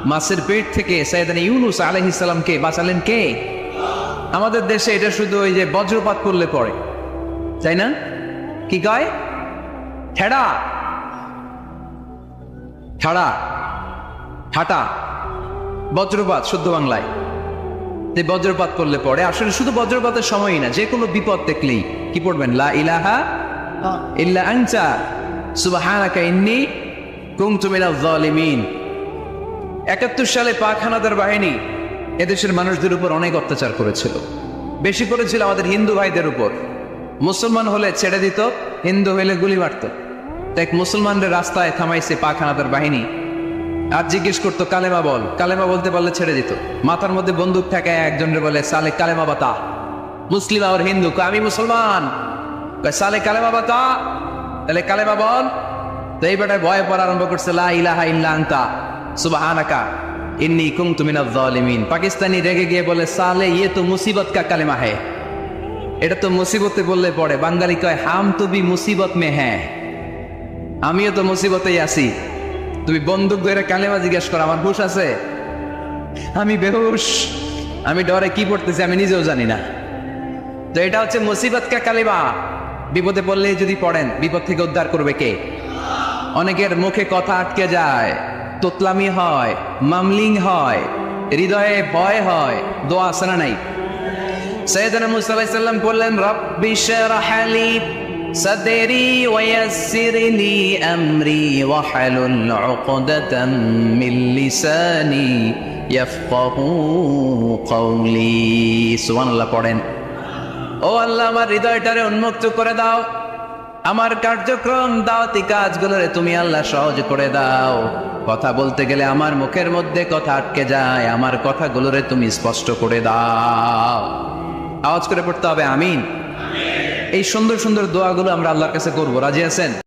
মাছের পেট থেকে সাইয়েদনা ইউনূস আলাইহিস সালামকে বাঁচালেন কে? আমাদের দেশে এটা শুধু ওই যে বজ্রপাত করলে পড়ে, তাই না? কি কয়? ঠেড়া, ঠাড়া, ঠাটা, বজ্রপাত শুদ্ধ বাংলায়। বজ্রপাত করলে পড়ে, আসলে শুধু বজ্রপাতের সময়ই না, যে কোনো বিপদ দেখলেই কি পড়বেন? লা ইলাহা ইল্লা আনতা সুবহানাকা ইন্নী কুনতু মিনাজ জালিমিন। ৭১ সালে পাক হানাদার বাহিনী এদেশের মানুষদের উপর অনেক অত্যাচার করেছিল, বেশি করেছিল আমাদের হিন্দু ভাইদের উপর। মুসলমান হলে ছেড়ে দিত, হিন্দু হইলে গুলি মারত। এক মুসলমানদের রাস্তায় থামাইছে পাক হানাদার বাহিনী, আর জিজ্ঞেস করতো কালেমা বল, কালেমা বলতে পারলে ছেড়ে দিত। মাথার মধ্যে বন্দুক ঠেকায় একজনের বলে সালে কালেমা বাতা, মুসলিম আর হিন্দু, আমি মুসলমান, সালে কালেমা বাতা, তাহলে কালেমা বল। তো এই বেটায় ভয় পড়া আরম্ভ করছে, লা ইলাহা ইল্লা আনতা সুবহানাকা ইন্নী কুনতু মিনাজ জালিমিন। পাকিস্তানি রেগে গিয়ে বলে, সালে ইয়ে তো মুসিবত কা কালেমা হ্যায়, এটা তো মুসিবতে বললে পড়ে। বাঙালি কয়, হাম তো ভি মুসিবত মে হ্যাঁ, আমিও তো মুসিবতেই আছি, তুমি বন্দুক ধরে কালেমা জিজ্ঞেস করো, আমার হুশ আছে? আমি বেহুশ, আমি ডরে কি পড়তেছি আমি নিজেও জানি না। তো এটা হচ্ছে মুসিবত কা কালেমা। বিপদে পড়লে যদি পড়েন, বিপদ থেকে উদ্ধার করবে কে? অনেকের মুখে কথা আটকে যায়, তোতলামি হয়, মামলিং হয়, হৃদয়ে ভয় হয়, দোয়া আছে না নাই? সাইয়েদনা মুসা আলাইহিস সালাম বললেন, রব্বি শরহ লি সাদরি ওয়া ইয়াসসির লি আমরি ওয়াহলুল উকদাতাম মিন লিসানি ইয়াফকাহু কওলি। সুবহানাল্লাহ পড়েন। ও আল্লাহ, আমার হৃদয়টারে উন্মুক্ত করে দাও, আমার কার্যক্রম দাওয়াতি কাজগুলোরে তুমি আল্লাহ সহজ করে দাও। কথা বলতে গেলে আমার মুখের মধ্যে কথা আটকে যায়, আমার কথাগুলোরে তুমি স্পষ্ট করে দাও। আওয়াজ করে পড়তে হবে আমিন। এই সুন্দর সুন্দর দোয়াগুলো আমরা আল্লাহর কাছে করবো, রাজি আছেন?